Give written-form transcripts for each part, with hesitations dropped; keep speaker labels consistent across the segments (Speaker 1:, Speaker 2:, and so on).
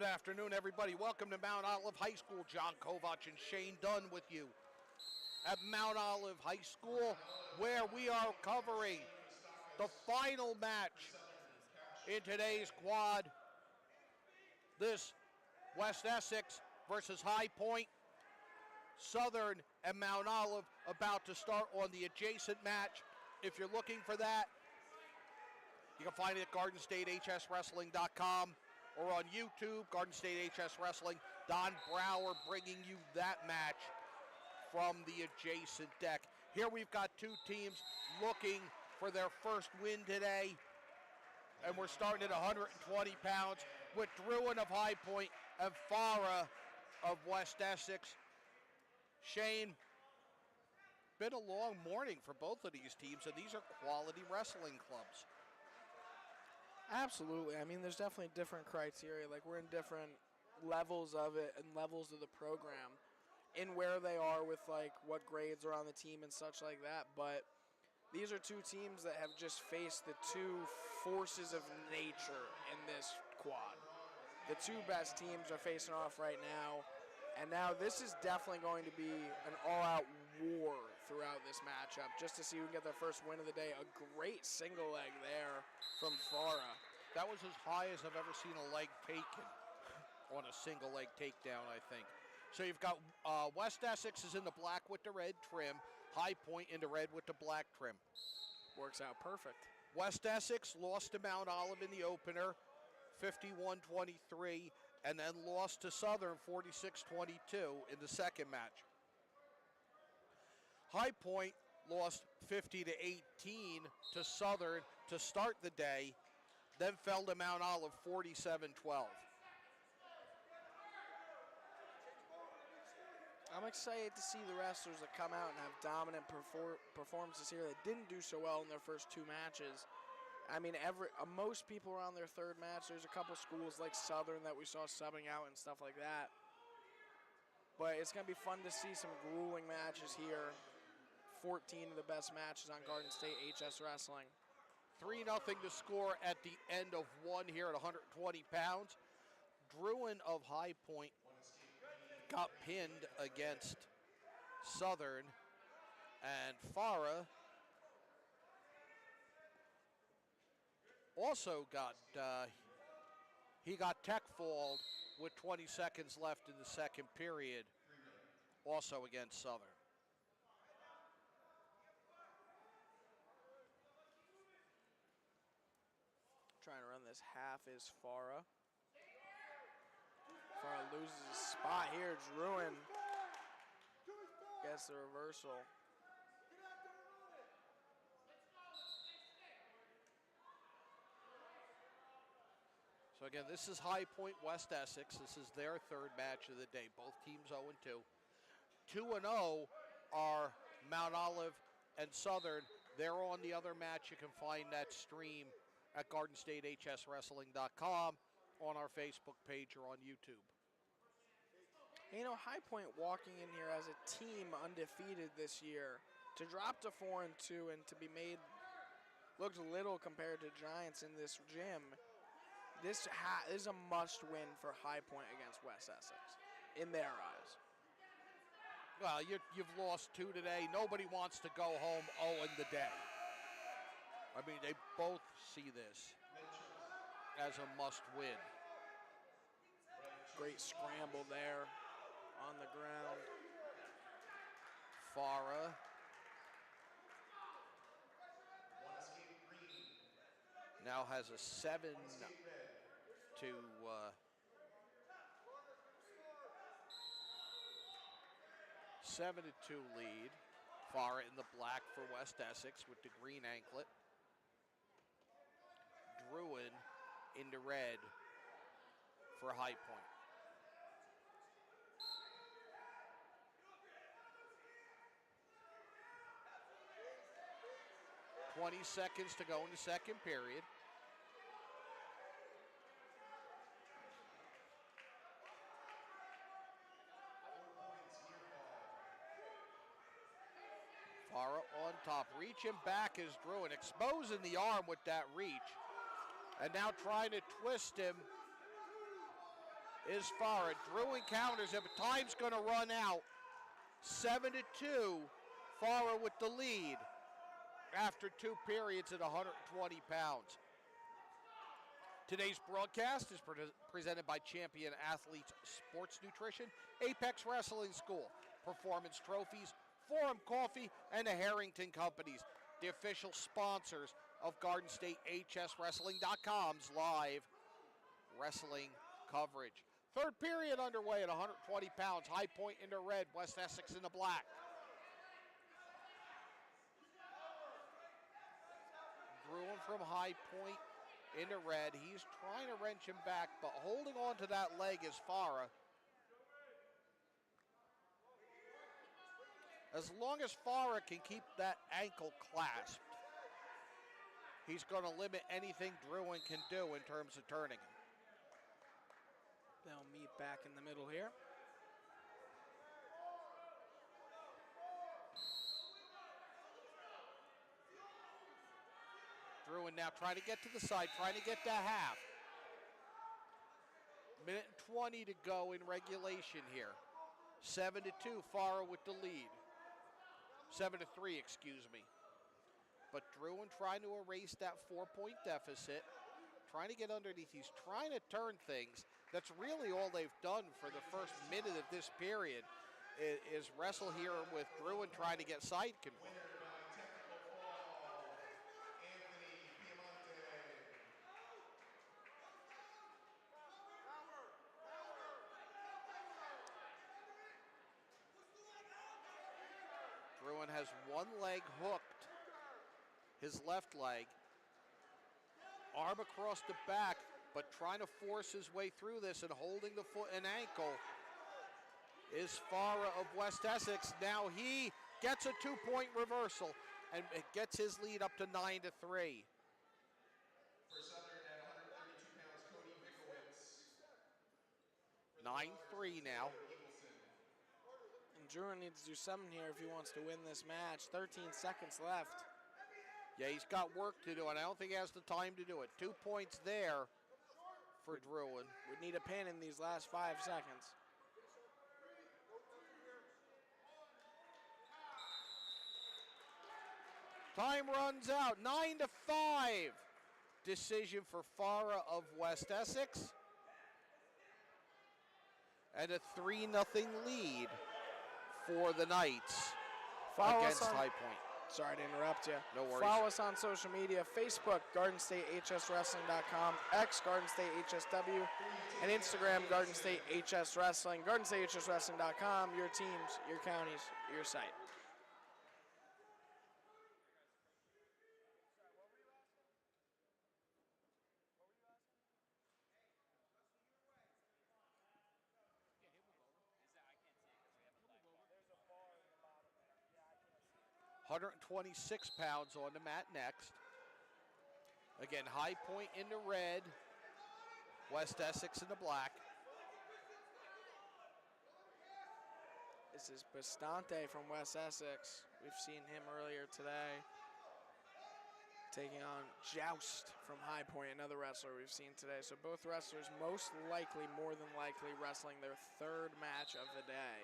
Speaker 1: Good afternoon, everybody. Welcome to Mount Olive High School. John Kovach and Shane Dunn with you at Mount Olive High School, where we are covering the final match in today's quad. This West Essex versus High Point. Southern and Mount Olive about to start on the adjacent match. If you're looking for that, you can find it at GardenStateHSWrestling.com or on YouTube, Garden State HS Wrestling. Don Brower bringing you that match from the adjacent deck. Here we've got two teams looking for their first win today, and we're starting at 120 pounds with Druin of High Point and Farah of West Essex. Shane, been a long morning for both of these teams, and these are quality wrestling clubs.
Speaker 2: Absolutely. I mean, there's definitely different criteria. Like, we're in different levels of it and levels of the program in where they are with, like, what grades are on the team and such like that. But these are two teams that have just faced the two forces of nature in this quad. The two best teams are facing off right now. And now this is definitely going to be an all-out war throughout this matchup, just to see who can get their first win of the day. A great single leg there from Farah.
Speaker 1: That was as high as I've ever seen a leg taken on a single leg takedown, I think. So you've got West Essex is in the black with the red trim, High Point in the red with the black trim.
Speaker 2: Works out perfect.
Speaker 1: West Essex lost to Mount Olive in the opener, 51-23, and then lost to Southern 46-22 in the second match. High Point lost 50-18 to Southern to start the day, then fell to Mount Olive 47-12.
Speaker 2: I'm excited to see the wrestlers that come out and have dominant performances here that didn't do so well in their first two matches. I mean, most people are on their third match. There's a couple schools like Southern that we saw subbing out and stuff like that. But it's going to be fun to see some grueling matches here. 14 of the best matches on Garden State HS Wrestling.
Speaker 1: 3-0 to score at the end of one here at 120 pounds. Druin of High Point got pinned against Southern, and Farah also got tech falled with 20 seconds left in the second period, also against Southern.
Speaker 2: Trying to run this half is Farah. Farah loses his spot here. Druin gets the reversal.
Speaker 1: So again, this is High Point West Essex. This is their third match of the day. Both teams 0-2. 2-0 are Mount Olive and Southern. They're on the other match. You can find that stream at GardenStateHSWrestling.com, on our Facebook page, or on YouTube.
Speaker 2: You know, High Point walking in here as a team undefeated this year, to drop to 4-2 and to be made look little compared to Giants in this gym. This is a must-win for High Point against West Essex, in their eyes.
Speaker 1: Well, you've lost two today. Nobody wants to go home 0 in the day. I mean, they both see this as a must-win.
Speaker 2: Great scramble there on the ground.
Speaker 1: Farah. Now has a 7-2 lead. Farah in the black for West Essex with the green anklet. Druin in the red for High Point. $20 seconds to go in the second period. Farah on top, reaching back is Druin, exposing the arm with that reach. And now trying to twist him is Farah. Druin counters it, but time's going to run out. 7-2, Farah with the lead after 2 periods at 120 pounds. Today's broadcast is presented by Champion Athletes Sports Nutrition, Apex Wrestling School, Performance Trophies, Forum Coffee, and the Harrington Companies, the official sponsors of GardenStateHSWrestling.com's live wrestling coverage. Third period underway at 120 pounds. High Point in the red, West Essex in the black. Druin from High Point in the red. He's trying to wrench him back, but holding on to that leg is Farah. As long as Farah can keep that ankle clasped, he's going to limit anything Druin can do in terms of turning him.
Speaker 2: They'll meet back in the middle here.
Speaker 1: Druin now trying to get to the side, trying to get to half. Minute and 20 to go in regulation here. 7-2, Farah with the lead. 7-3, excuse me. But Druin trying to erase that 4-point deficit, trying to get underneath. He's trying to turn things. That's really all they've done for the first minute of this period is wrestle here with Druin trying to get side control. Druin has one leg hooked, his left leg, arm across the back, but trying to force his way through this and holding the foot and ankle is Farah of West Essex. Now he gets a 2-point reversal and it gets his lead up to 9-3.
Speaker 3: For Southern at 132 pounds, Cody Vikowitz.
Speaker 1: 9-3 now.
Speaker 2: And Druin needs to do something here if he wants to win this match. 13 seconds left.
Speaker 1: Yeah, he's got work to do, and I don't think he has the time to do it. 2 points there for Druin.
Speaker 2: We need a pin in these last 5 seconds.
Speaker 1: Time runs out, 9-5. Decision for Farah of West Essex. And a 3-0 lead for the Knights against High Point.
Speaker 2: Sorry to interrupt you.
Speaker 1: No worries.
Speaker 2: Follow us on social media, Facebook, GardenStateHSWrestling.com, X, GardenStateHSW, and Instagram, GardenStateHSWrestling, GardenStateHSWrestling.com, your teams, your counties, your site.
Speaker 1: .126 pounds on the mat next. Again, High Point in the red, West Essex in the black.
Speaker 2: This is Bastante from West Essex. We've seen him earlier today. Taking on Joust from High Point, another wrestler we've seen today. So both wrestlers most likely, more than likely, wrestling their 3rd match of the day.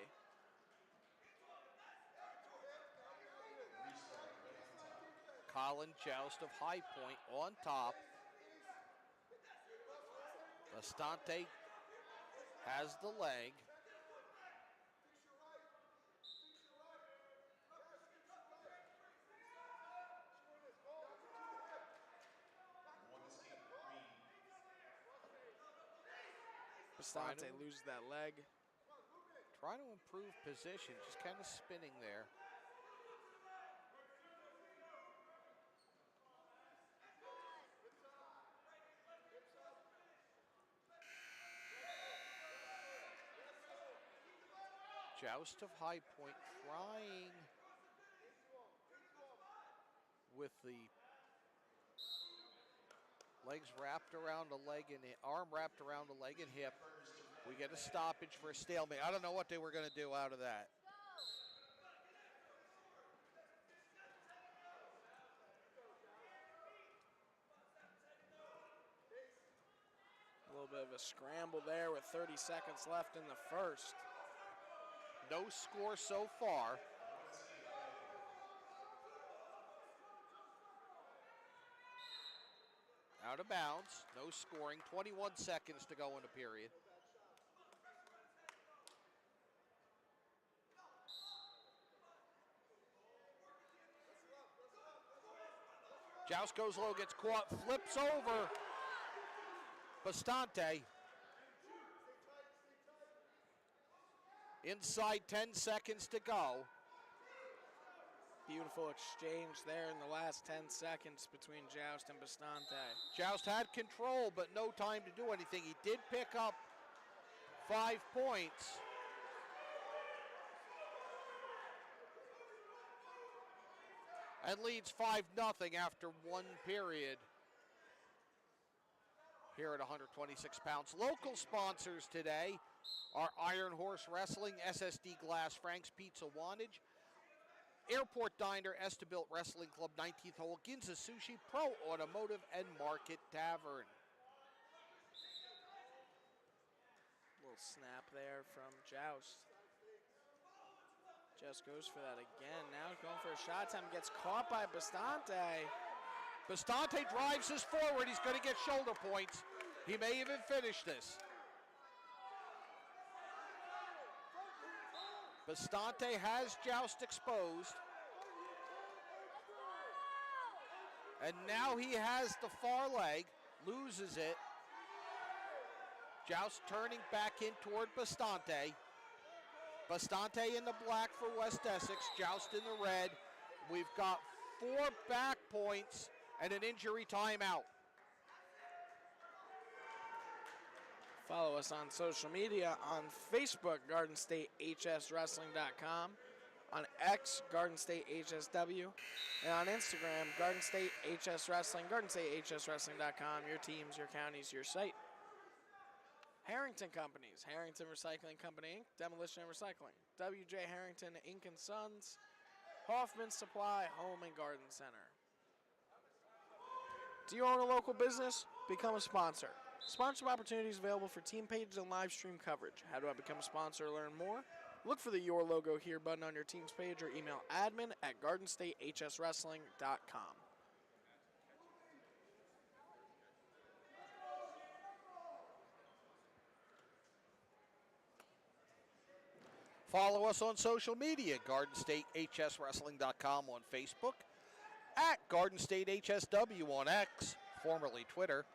Speaker 1: Colin Joust of High Point on top. Bastante has the leg.
Speaker 2: Bastante loses that leg.
Speaker 1: Trying to improve position, just kind of spinning there. Joust of High Point trying with the legs wrapped around the leg and the arm wrapped around the leg and hip. We get a stoppage for a stalemate. I don't know what they were going to do out of that.
Speaker 2: A little bit bit of a scramble there with 30 seconds left in the first.
Speaker 1: No score so far. Out of bounds, no scoring, 21 seconds to go in the period. Joust goes low, gets caught, flips over Bastante. Inside 10 seconds to go.
Speaker 2: Beautiful exchange there in the last 10 seconds between Joust and Bastante.
Speaker 1: Joust had control, but no time to do anything. He did pick up 5 points. And leads 5-0 after 1 period. Here at 126 pounds. Local sponsors today are Iron Horse Wrestling, SSD Glass, Frank's Pizza Wantage, Airport Diner, Estabilt Wrestling Club, 19th Hole, Ginza Sushi, Pro Automotive, and Market Tavern.
Speaker 2: Little snap there from Joust. Joust goes for that again. Now going for a shot attempt. Gets caught by Bastante.
Speaker 1: Bastante drives this forward. He's going to get shoulder points. He may even finish this. Bastante has Joust exposed. And now he has the far leg, loses it. Joust turning back in toward Bastante. Bastante in the black for West Essex, Joust in the red. We've got 4 back points and an injury timeout.
Speaker 2: Follow us on social media on Facebook, GardenStateHSWrestling.com, on X, GardenStateHSW, and on Instagram, GardenStateHSWrestling, GardenStateHSWrestling.com, your teams, your counties, your site. Harrington Companies, Harrington Recycling Company, Inc., Demolition and Recycling, W.J. Harrington, Inc. and Sons, Hoffman Supply, Home and Garden Center. Do you own a local business? Become a sponsor. Sponsorship opportunities available for team pages and live stream coverage. How do I become a sponsor or learn more? Look for the Your Logo Here button on your team's page or email admin@GardenStateHSWrestling.com.
Speaker 1: Follow us on social media, GardenStateHSWrestling.com on Facebook, at GardenStateHSW on X, formerly Twitter,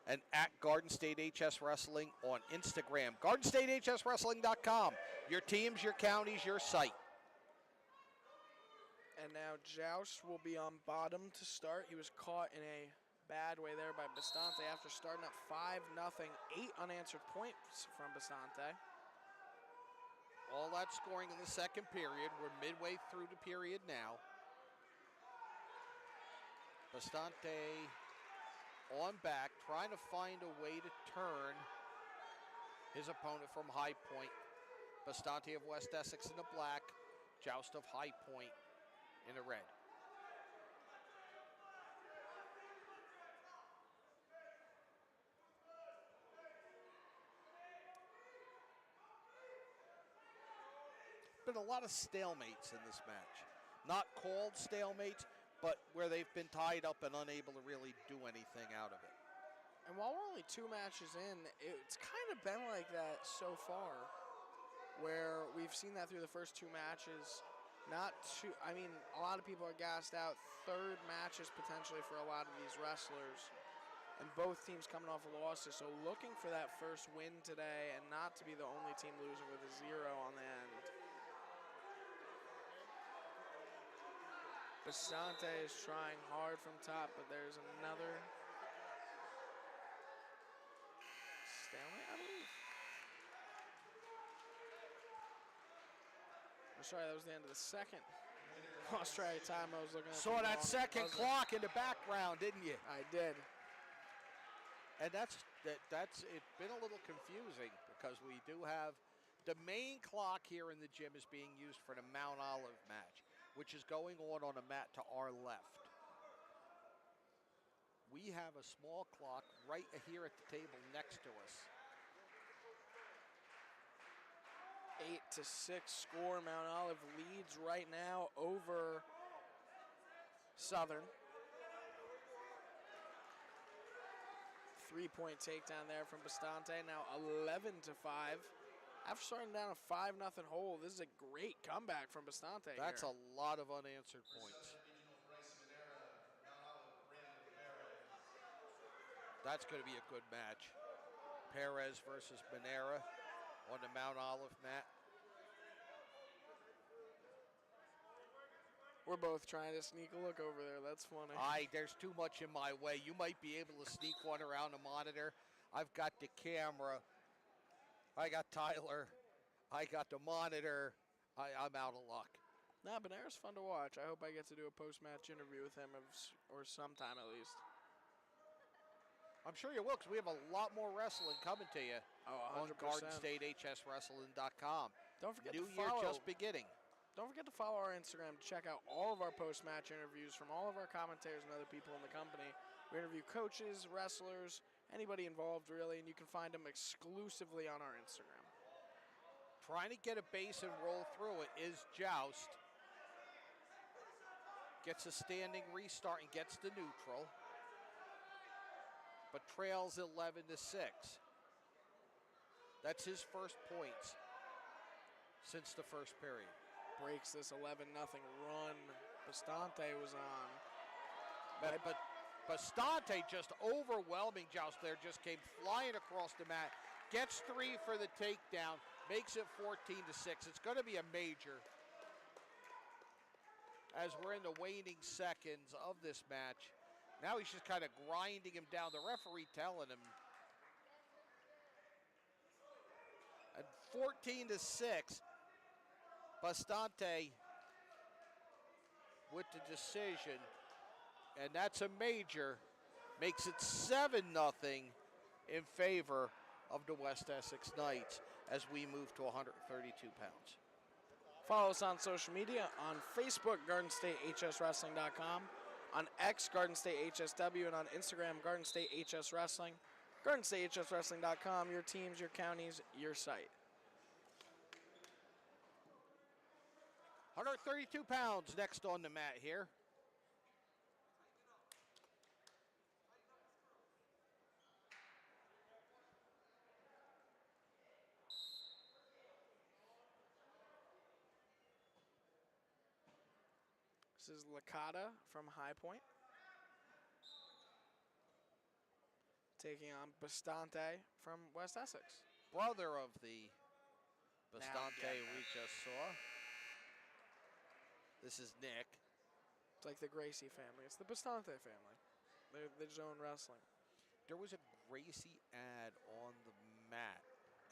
Speaker 1: and at GardenStateHSWrestling on Instagram. GardenStateHSWrestling.com, your teams, your counties, your site.
Speaker 2: And now Joust will be on bottom to start. He was caught in a bad way there by Bastante after starting up 5-0, 8 unanswered points from Bastante.
Speaker 1: All that scoring in the second period. We're midway through the period now. Bastante on back, trying to find a way to turn his opponent from High Point. Bastante of West Essex in the black, Joust of High Point in the red. Been a lot of stalemates in this match. Not called stalemates, but where they've been tied up and unable to really do anything out of it.
Speaker 2: And while we're only 2 matches in, it's kind of been like that so far, where we've seen that through the first 2 matches. Not too, I mean, a lot of people are gassed out. 3rd matches potentially for a lot of these wrestlers. And both teams coming off of losses, so looking for that first win today and not to be the only team losing with a 0 on the end. Bastante is trying hard from top, but there's another stalemate, I believe. Oh, sorry, that was the end of the second. Lost track of time. I was looking at.
Speaker 1: Saw that second clock in the background, didn't you?
Speaker 2: I did.
Speaker 1: And that's it's been a little confusing because we do have the main clock here in the gym is being used for the Mount Olive match, which is going on a mat to our left. We have a small clock right here at the table next to us.
Speaker 2: 8-6 score. Mount Olive leads right now over Southern. 3-point takedown there from Bastante. Now 11-5. After starting down a 5-0 hole, this is a great comeback from Bastante.
Speaker 1: That's a lot of unanswered points. That's going to be a good match. Perez versus Manera on the Mount Olive mat.
Speaker 2: We're both trying to sneak a look over there. That's funny.
Speaker 1: There's too much in my way. You might be able to sneak one around the monitor. I've got the camera. I got Tyler. I got the monitor. I'm out of luck.
Speaker 2: Nah, Manera's fun to watch. I hope I get to do a post-match interview with him or sometime at least.
Speaker 1: I'm sure you will, because we have a lot more wrestling coming to you on
Speaker 2: 100%.
Speaker 1: GardenStateHSWrestling.com.
Speaker 2: Don't forget
Speaker 1: New
Speaker 2: to
Speaker 1: year
Speaker 2: follow.
Speaker 1: just beginning.
Speaker 2: Don't forget to follow our Instagram to check out all of our post-match interviews from all of our commentators and other people in the company. We interview coaches, wrestlers, anybody involved really, and you can find them exclusively on our Instagram.
Speaker 1: Trying to get a base and roll through it is Joust. Gets a standing restart and gets the neutral, but trails 11-6. That's his first points since the first period.
Speaker 2: Breaks this 11-0 run Bastante was on.
Speaker 1: But Bastante just overwhelming Joust there, just came flying across the mat, gets 3 for the takedown, makes it 14-6. It's going to be a major as we're in the waning seconds of this match. Now he's just kind of grinding him down. The referee telling him. At 14-6, Bastante with the decision, and that's a major. Makes it 7-0 in favor of the West Essex Knights as we move to 132 pounds.
Speaker 2: Follow us on social media, on Facebook, GardenStateHSWrestling.com, on X, GardenStateHSW, and on Instagram, GardenStateHSWrestling. GardenStateHSWrestling.com, your teams, your counties, your site.
Speaker 1: 132 pounds next on the mat here.
Speaker 2: This is Licata from High Point, taking on Bastante from West Essex.
Speaker 1: Brother of the Bastante we just saw. This is Nick.
Speaker 2: It's like the Gracie family. It's the Bastante family. They just own wrestling.
Speaker 1: There was a Gracie ad on the mat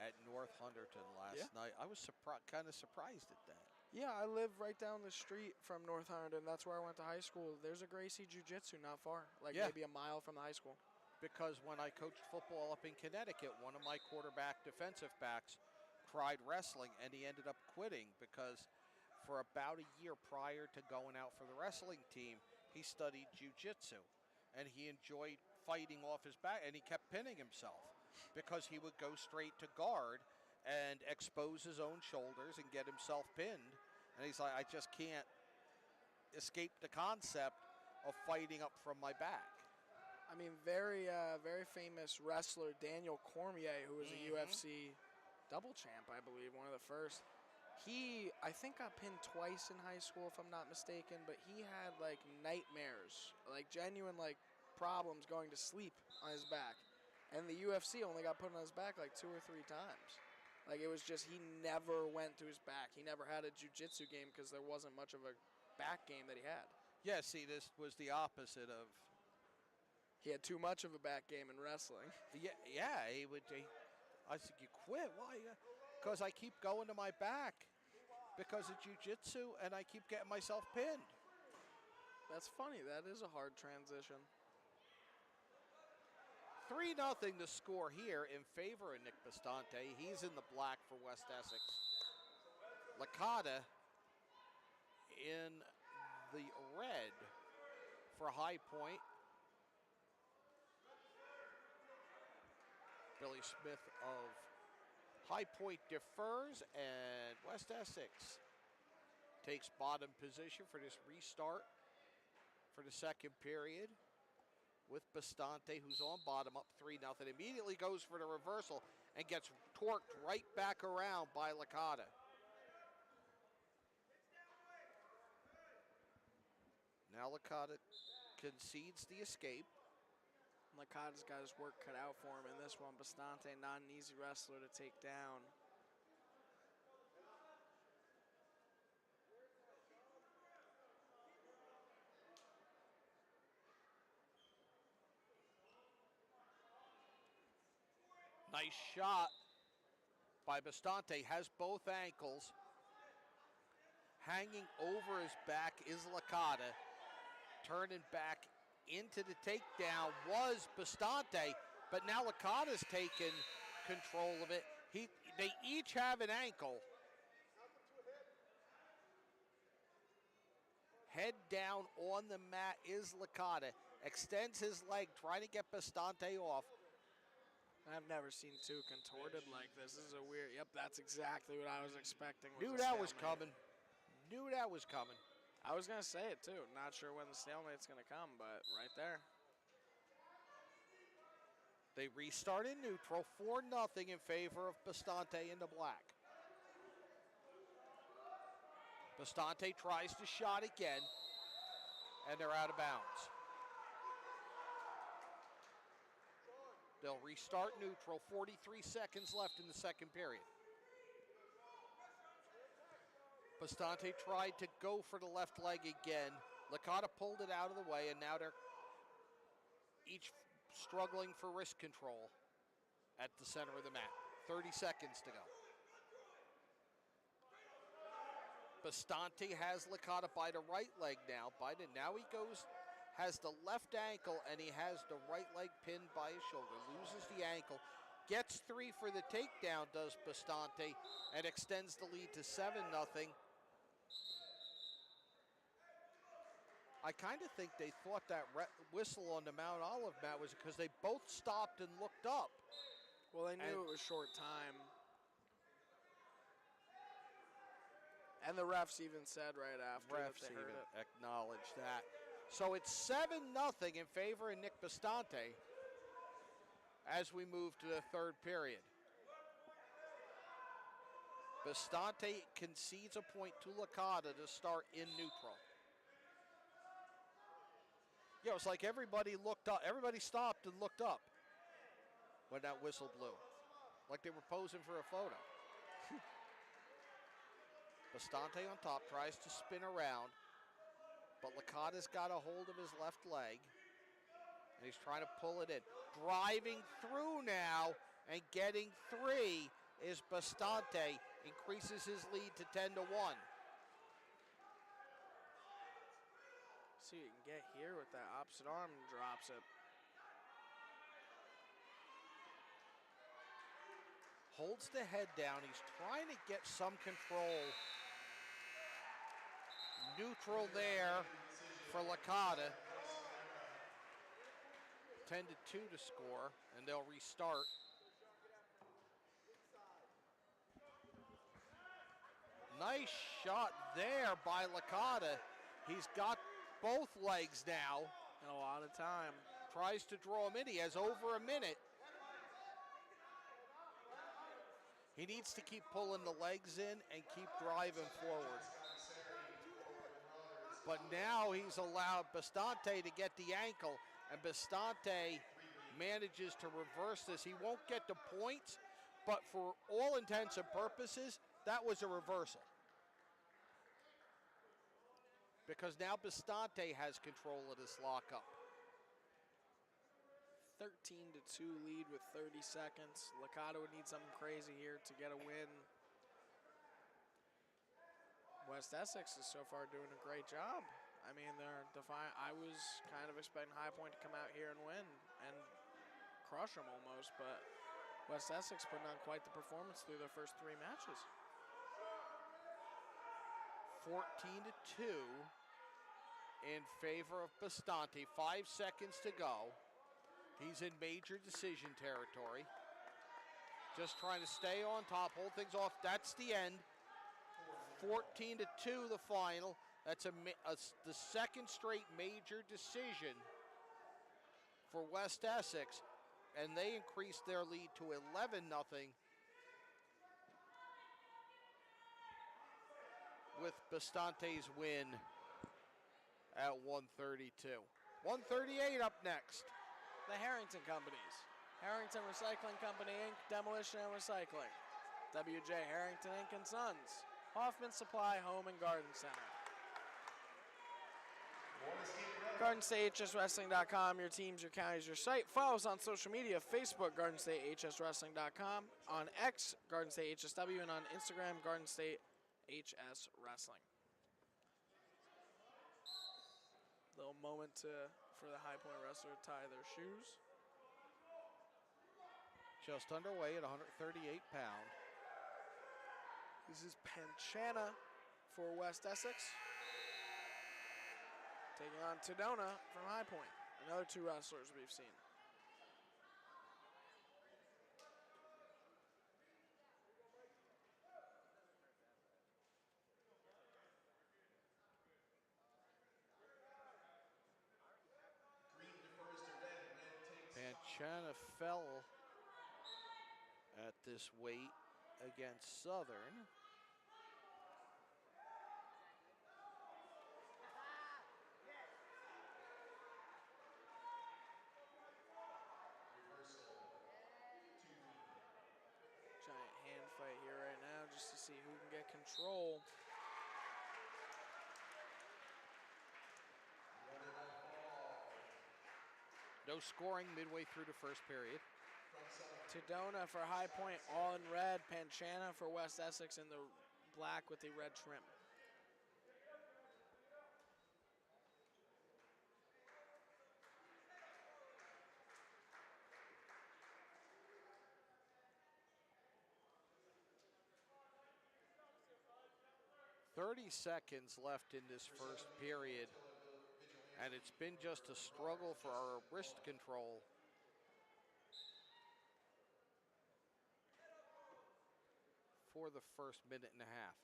Speaker 1: at North Hunterton last night. I was kind of surprised at that.
Speaker 2: Yeah, I live right down the street from North Hunterton. That's where I went to high school. There's a Gracie Jiu-Jitsu not far, maybe a mile from the high school.
Speaker 1: Because when I coached football up in Connecticut, one of my quarterback defensive backs tried wrestling, and he ended up quitting because for about a year prior to going out for the wrestling team, he studied jiu-jitsu, and he enjoyed fighting off his back, and he kept pinning himself because he would go straight to guard and expose his own shoulders and get himself pinned. And he's like, I just can't escape the concept of fighting up from my back.
Speaker 2: I mean, very famous wrestler Daniel Cormier, who was a UFC double champ, I believe, one of the first. He, I think, got pinned twice in high school, if I'm not mistaken, but he had, nightmares, genuine, problems going to sleep on his back. And the UFC only got put on his back, 2 or 3 times. It was just he never went to his back. He never had a jiu-jitsu game because there wasn't much of a back game that he had.
Speaker 1: Yeah, see, this was the opposite of...
Speaker 2: He had too much of a back game in wrestling.
Speaker 1: Yeah, I said, you quit? Why? Because I keep going to my back because of jiu-jitsu, and I keep getting myself pinned.
Speaker 2: That's funny. That is a hard transition.
Speaker 1: 3-0 the score here in favor of Nick Bastante. He's in the black for West Essex. Licata in the red for High Point. Billy Smith of High Point defers, and West Essex takes bottom position for this restart for the second period with Bastante, who's on bottom, up 3-0. Immediately goes for the reversal and gets torqued right back around by Licata. Now Licata concedes the escape.
Speaker 2: Licata's got his work cut out for him in this one. Bastante, not an easy wrestler to take down.
Speaker 1: Nice shot by Bastante, has both ankles. Hanging over his back is Licata. Turning back into the takedown was Bastante, but now Licata's taken control of it. They each have an ankle. Head down on the mat is Licata. Extends his leg, trying to get Bastante off.
Speaker 2: I've never seen two contorted like this. This is a weird, yep, that's exactly what I was expecting.
Speaker 1: Knew that was coming. Knew that was coming.
Speaker 2: I was going to say it too. Not sure when the stalemate's going to come, but right there.
Speaker 1: They restart in neutral, 4-0 in favor of Bastante in the black. Bastante tries to shot again, and they're out of bounds. They'll restart neutral, 43 seconds left in the second period. Bastante tried to go for the left leg again. Licata pulled it out of the way, and now they're each struggling for wrist control at the center of the mat. 30 seconds to go. Bastante has Licata by the right leg now. Now he goes, has the left ankle, and he has the right leg pinned by his shoulder. Loses the ankle. Gets 3 for the takedown, does Bastante, and extends the lead to 7-0. I kind of think they thought that whistle on the Mount Olive mat was because they both stopped and looked up.
Speaker 2: Well, they knew it was short time. And the refs even said right after that they heard it.
Speaker 1: Acknowledged that. So it's 7-0 in favor of Nick Bastante as we move to the third period. Bastante concedes a point to Licata to start in neutral. Yeah, it's like everybody looked up. Everybody stopped and looked up when that whistle blew. Like they were posing for a photo. Bastante on top, tries to spin around, but Licata's got a hold of his left leg, and he's trying to pull it in. Driving through now and getting 3 is Bastante, increases his lead to 10-1.
Speaker 2: See what you can get here with that opposite arm and drops it.
Speaker 1: Holds the head down. He's trying to get some control. Neutral there for Licata. 10-2 to score, and they'll restart. Nice shot there by Licata. He's got both legs now.
Speaker 2: And a lot of time.
Speaker 1: Tries to draw him in. He has over a minute. He needs to keep pulling the legs in and keep driving forward. But now he's allowed Bastante to get the ankle, and Bastante manages to reverse this. He won't get the points, but for all intents and purposes, that was a reversal. Because now Bastante has control of this lockup.
Speaker 2: 13-2 lead with 30 seconds. Licata would need something crazy here to get a win. West Essex is so far doing a great job. I mean, they're defiant. I was kind of expecting High Point to come out here and win and crush them almost, but West Essex putting on quite the performance through their first 3 matches.
Speaker 1: 14-2 in favor of Bastante. 5 seconds to go. He's in major decision territory. just trying to stay on top, hold things off. That's the end. 14-2 the final. That's the second straight major decision for West Essex, and they increased their lead to 11-0 with Bastante's win at 132. 138 up next.
Speaker 2: The Harrington Companies. Harrington Recycling Company, Inc., Demolition and Recycling. W.J. Harrington, Inc. and Sons. Hoffman Supply Home and Garden Center. GardenStateHSWrestling.com, your teams, your counties, your site. Follow us on social media, Facebook, GardenStateHSWrestling.com, on X, GardenStateHSW, and on Instagram, GardenStateHSWrestling. Little moment for the High Point wrestler to tie their shoes.
Speaker 1: Just underway at 138 pounds.
Speaker 2: This is Panchana for West Essex, taking on Tedona from High Point. Another two wrestlers we've seen.
Speaker 1: Panchana fell at this weight against Southern.
Speaker 2: Giant hand fight here right now just to see who can get control.
Speaker 1: No scoring midway through the first period.
Speaker 2: Tedona for High Point, all in red. Panchana for West Essex in the black with the red trim.
Speaker 1: .30 left in this first period, and it's been just a struggle for our wrist control. For the first minute and a half.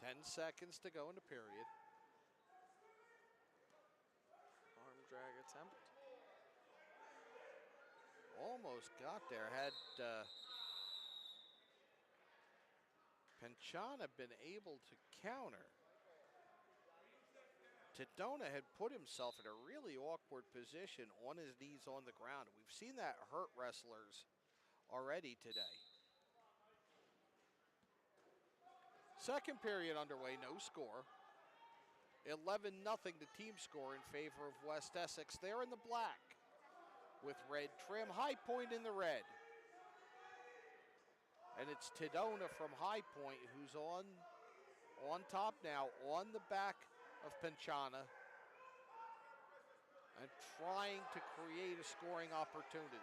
Speaker 1: Ten seconds to go in the period.
Speaker 2: Arm drag attempt.
Speaker 1: Almost got there. Had Panchana been able to counter, Tedona had put himself in a really awkward position on his knees on the ground. We've seen that hurt wrestlers already today. Second period underway, no score. 11-0 the team score in favor of West Essex. They're in the black with red trim. High Point in the red. And it's Tedona from High Point who's on top now, on the back of Panchana, and trying to create a scoring opportunity.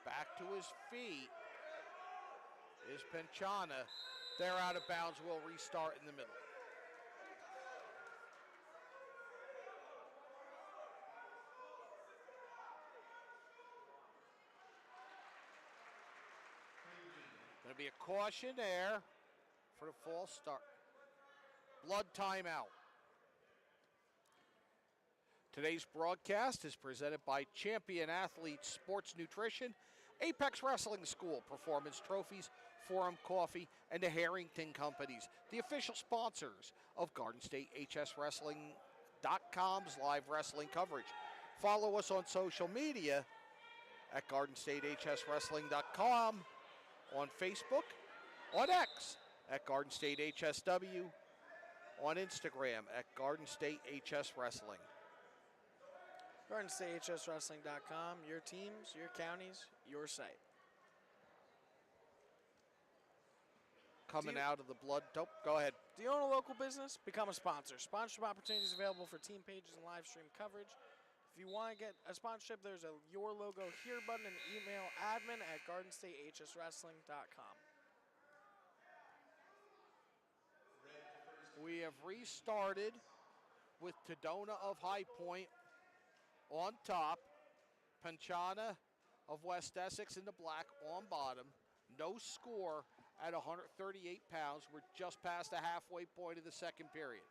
Speaker 1: Back to his feet is Panchana. They're out of bounds. We'll restart in the middle. Going to be a caution there for the false start. Blood timeout. Today's broadcast is presented by Champion Athletes Sports Nutrition, Apex Wrestling School, Performance Trophies, Forum Coffee, and the Harrington Companies, the official sponsors of GardenStateHSWrestling.com's live wrestling coverage. Follow us on social media at GardenStateHSWrestling.com, on Facebook, on X at GardenStateHSW, on Instagram at GardenStateHSWrestling.
Speaker 2: GardenStateHSWrestling.com, your teams, your counties, your site.
Speaker 1: Coming out of the blood. Oh, go ahead.
Speaker 2: Do you own a local business? Become a sponsor. Sponsorship opportunities available for team pages and live stream coverage. If you want to get a sponsorship, there's a Your Logo Here button and email admin@GardenStateHSWrestling.com.
Speaker 1: We have restarted with Tadona of High Point on top, Panchana of West Essex in the black on bottom. No score at 138 pounds. We're just past the halfway point of the second period.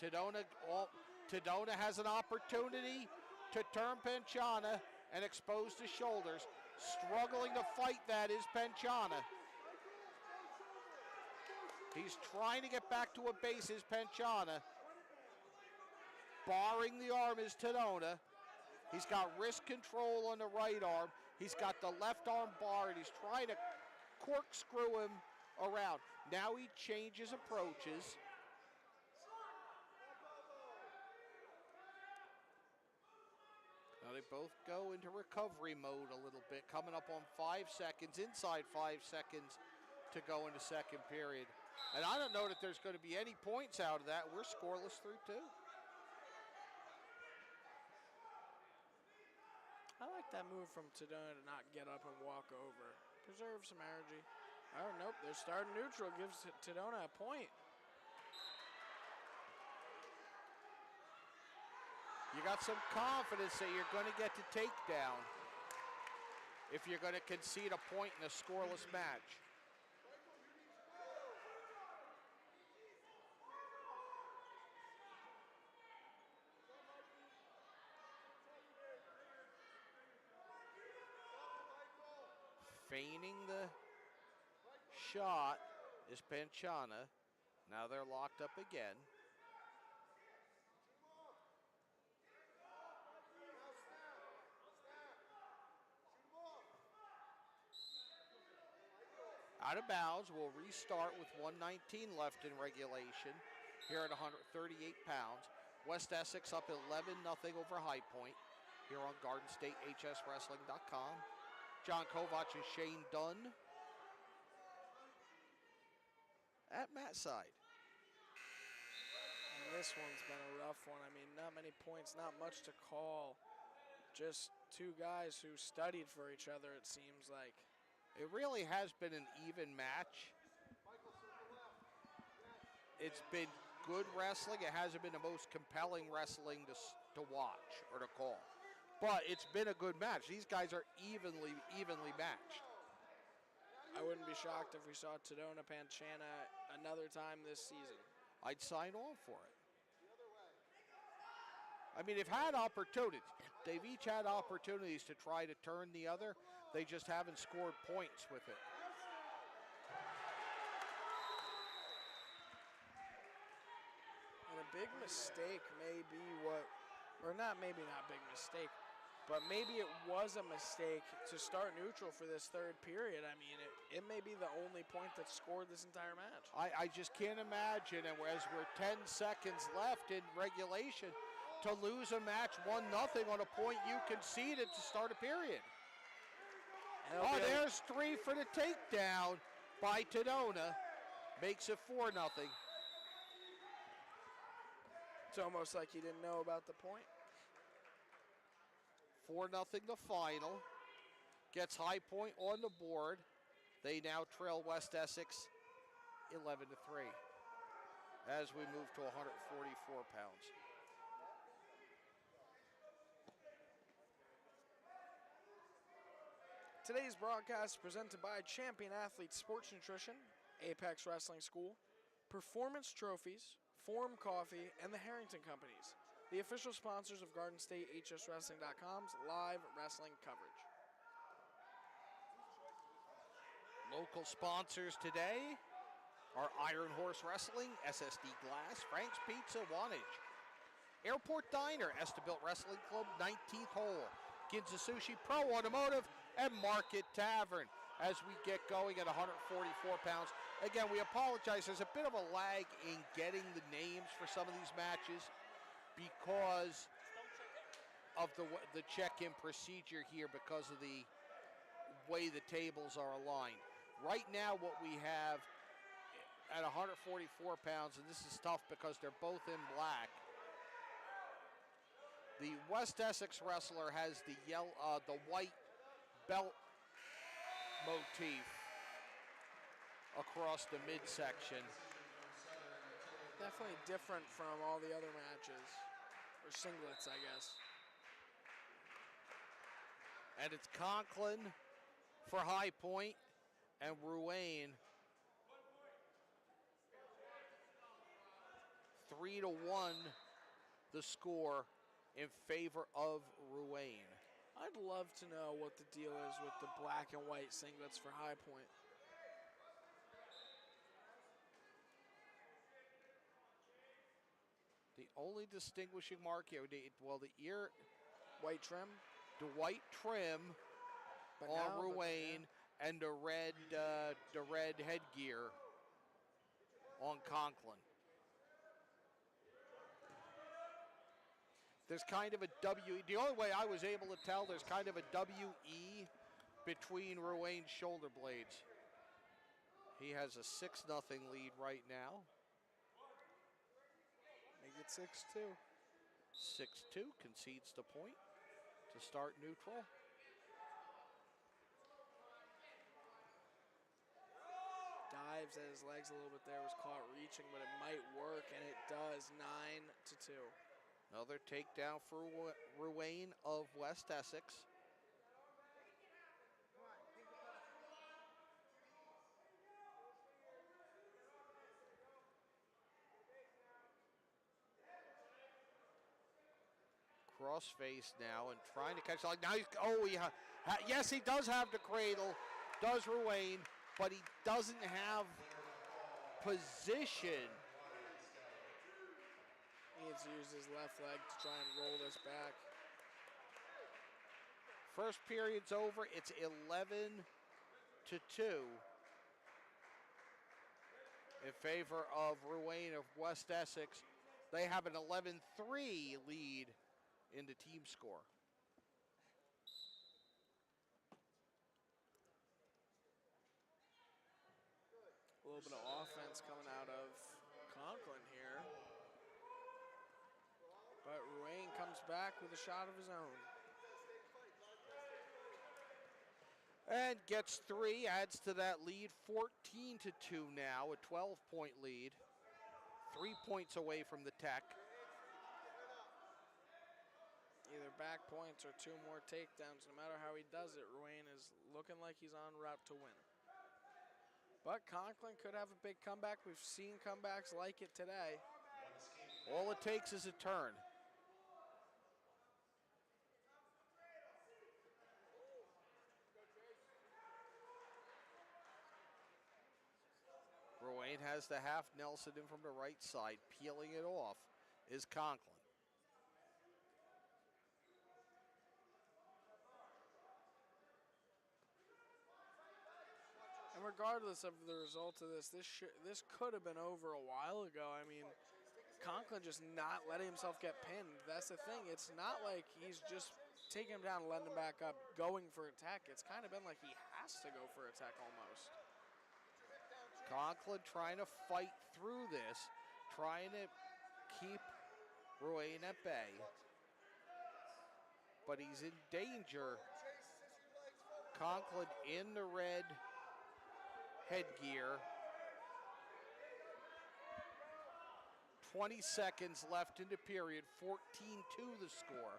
Speaker 1: Tadona has an opportunity to turn Panchana and expose the shoulders. Struggling to fight that is Panchana. He's trying to get back to a base is Panchana. Barring the arm is Tadona. He's got wrist control on the right arm. He's got the left arm barred. He's trying to corkscrew him around. Now he changes approaches. Now they both go into recovery mode a little bit, coming up on 5 seconds, inside 5 seconds to go into second period. And I don't know that there's going to be any points out of that. We're scoreless through 2.
Speaker 2: I like that move from Tadona to not get up and walk over. Preserve some energy. Oh, nope, they're starting neutral. Gives Tadona a point.
Speaker 1: You got some confidence that you're going to get the takedown if you're going to concede a point in a scoreless match. Feigning the shot is Panchana. Now they're locked up again. Out of bounds, we'll restart with 1:19 left in regulation here at 138 pounds. West Essex up 11-0 over High Point here on GardenStateHSWrestling.com. John Kovac and Shane Dunn at Matt's side.
Speaker 2: And this one's been a rough one. I mean, not many points, not much to call. Just two guys who studied for each other, it seems like.
Speaker 1: It really has been an even match. It's been good wrestling. It hasn't been the most compelling wrestling to watch or to call. But it's been a good match. These guys are evenly matched.
Speaker 2: I wouldn't be shocked if we saw Tadona Panchana another time this season.
Speaker 1: I'd sign on for it. I mean, they've had opportunities. They've each had opportunities to try to turn the other. They just haven't scored points with it.
Speaker 2: And a big mistake may be what, or not maybe not big mistake, but maybe it was a mistake to start neutral for this third period. I mean, it may be the only point that scored this entire match.
Speaker 1: I just can't imagine, and as we're 10 seconds left in regulation, to lose a match 1-0 on a point you conceded to start a period. Oh, there's 3 for the takedown by Tadona. Makes it 4-0.
Speaker 2: It's almost like he didn't know about the point.
Speaker 1: 4-0 the final. Gets High Point on the board. They now trail West Essex 11-3 as we move to 144 pounds.
Speaker 2: Today's broadcast is presented by Champion Athlete Sports Nutrition, Apex Wrestling School, Performance Trophies, Forum Coffee, and the Harrington Companies, the official sponsors of GardenStateHSWrestling.com's live wrestling coverage.
Speaker 1: Local sponsors today are Iron Horse Wrestling, SSD Glass, Frank's Pizza, Wantage, Airport Diner, Estabilt Wrestling Club, 19th Hole, Ginza Sushi, Pro Automotive, and Market Tavern as we get going at 144 pounds. Again, we apologize. There's a bit of a lag in getting the names for some of these matches because of the check-in procedure here, because of the way the tables are aligned. Right now what we have at 144 pounds, and this is tough because they're both in black. The West Essex wrestler has the white belt motif across the midsection.
Speaker 2: Definitely different from all the other matches, or singlets, I guess.
Speaker 1: And it's Conklin for High Point and Ruane 3-1 the score in favor of Ruane.
Speaker 2: I'd love to know what the deal is with the black and white singlets for High Point.
Speaker 1: The only distinguishing mark here, the ear,
Speaker 2: White trim,
Speaker 1: the white trim
Speaker 2: but
Speaker 1: on
Speaker 2: now,
Speaker 1: Ruane, and the red headgear on Conklin. There's kind of a the only way I was able to tell, there's kind of a WE between Ruane's shoulder blades. He has a 6-0 lead right now.
Speaker 2: Make it 6-2.
Speaker 1: 6-2, concedes the point to start neutral.
Speaker 2: Dives at his legs a little bit there, was caught reaching, but it might work, and it does. 9-2.
Speaker 1: Another takedown for Ruane of West Essex. Cross-face now and trying to catch. Like now, yes, he does have the cradle, does Ruane, but he doesn't have position.
Speaker 2: He needs to use his left leg to try and roll this back.
Speaker 1: First period's over. It's 11-2 in favor of Ruane of West Essex. They have an 11-3 lead in the team score.
Speaker 2: A little bit of offense coming out of Conklin here. But Ruane comes back with a shot of his own.
Speaker 1: And gets 3, adds to that lead, 14-2 now, a 12-point lead. 3 points away from the tech.
Speaker 2: Either back points or 2 more takedowns. No matter how he does it, Ruane is looking like he's en route to win. But Conklin could have a big comeback. We've seen comebacks like it today.
Speaker 1: All it takes is a turn. Ruane has the half Nelson in from the right side. Peeling it off is Conklin.
Speaker 2: And regardless of the result of this could have been over a while ago. I mean, Conklin just not letting himself get pinned. That's the thing. It's not like he's just taking him down and letting him back up, going for attack. It's kind of been like he has to go for attack almost.
Speaker 1: Conklin trying to fight through this, trying to keep Ruane at bay. But he's in danger. Conklin in the red headgear. 20 seconds left in the period, 14-2 the score.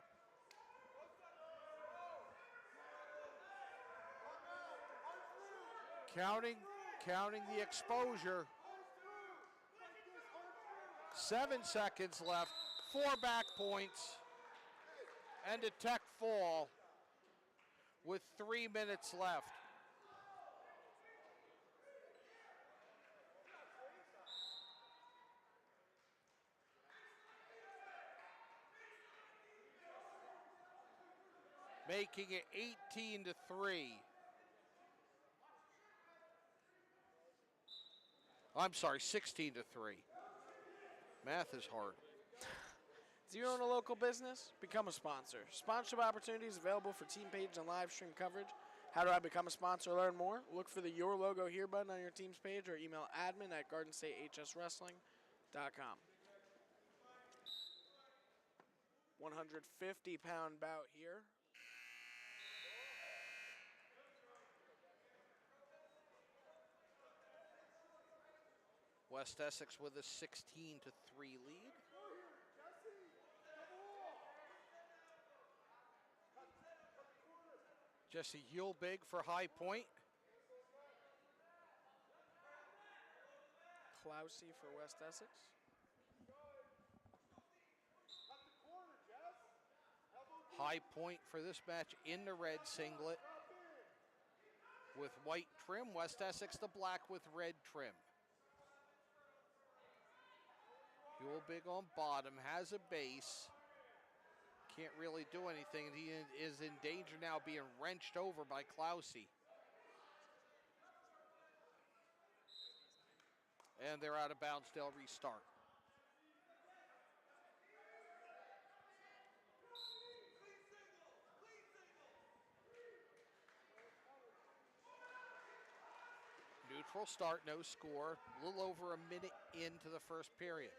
Speaker 1: Counting the exposure. 7 seconds left, 4 back points, and a tech fall with 3 minutes left. Making it 18-3. I'm sorry, 16-3. Math is hard.
Speaker 2: Do you own a local business? Become a sponsor. Sponsorship opportunities available for team page and live stream coverage. How do I become a sponsor or learn more? Look for the Your Logo Here button on your team's page or email admin@GardenStateHSWrestling.com. 150-pound bout here.
Speaker 1: West Essex with a 16-3 lead. Jesse Hulbig for High Point.
Speaker 2: Clousey for West Essex.
Speaker 1: High Point for this match in the red singlet with white trim. West Essex the black with red trim. Hulbig on bottom, has a base. Can't really do anything, and he is in danger now of being wrenched over by Clousey. And they're out of bounds, they'll restart. Neutral start, no score. A little over a minute into the first period.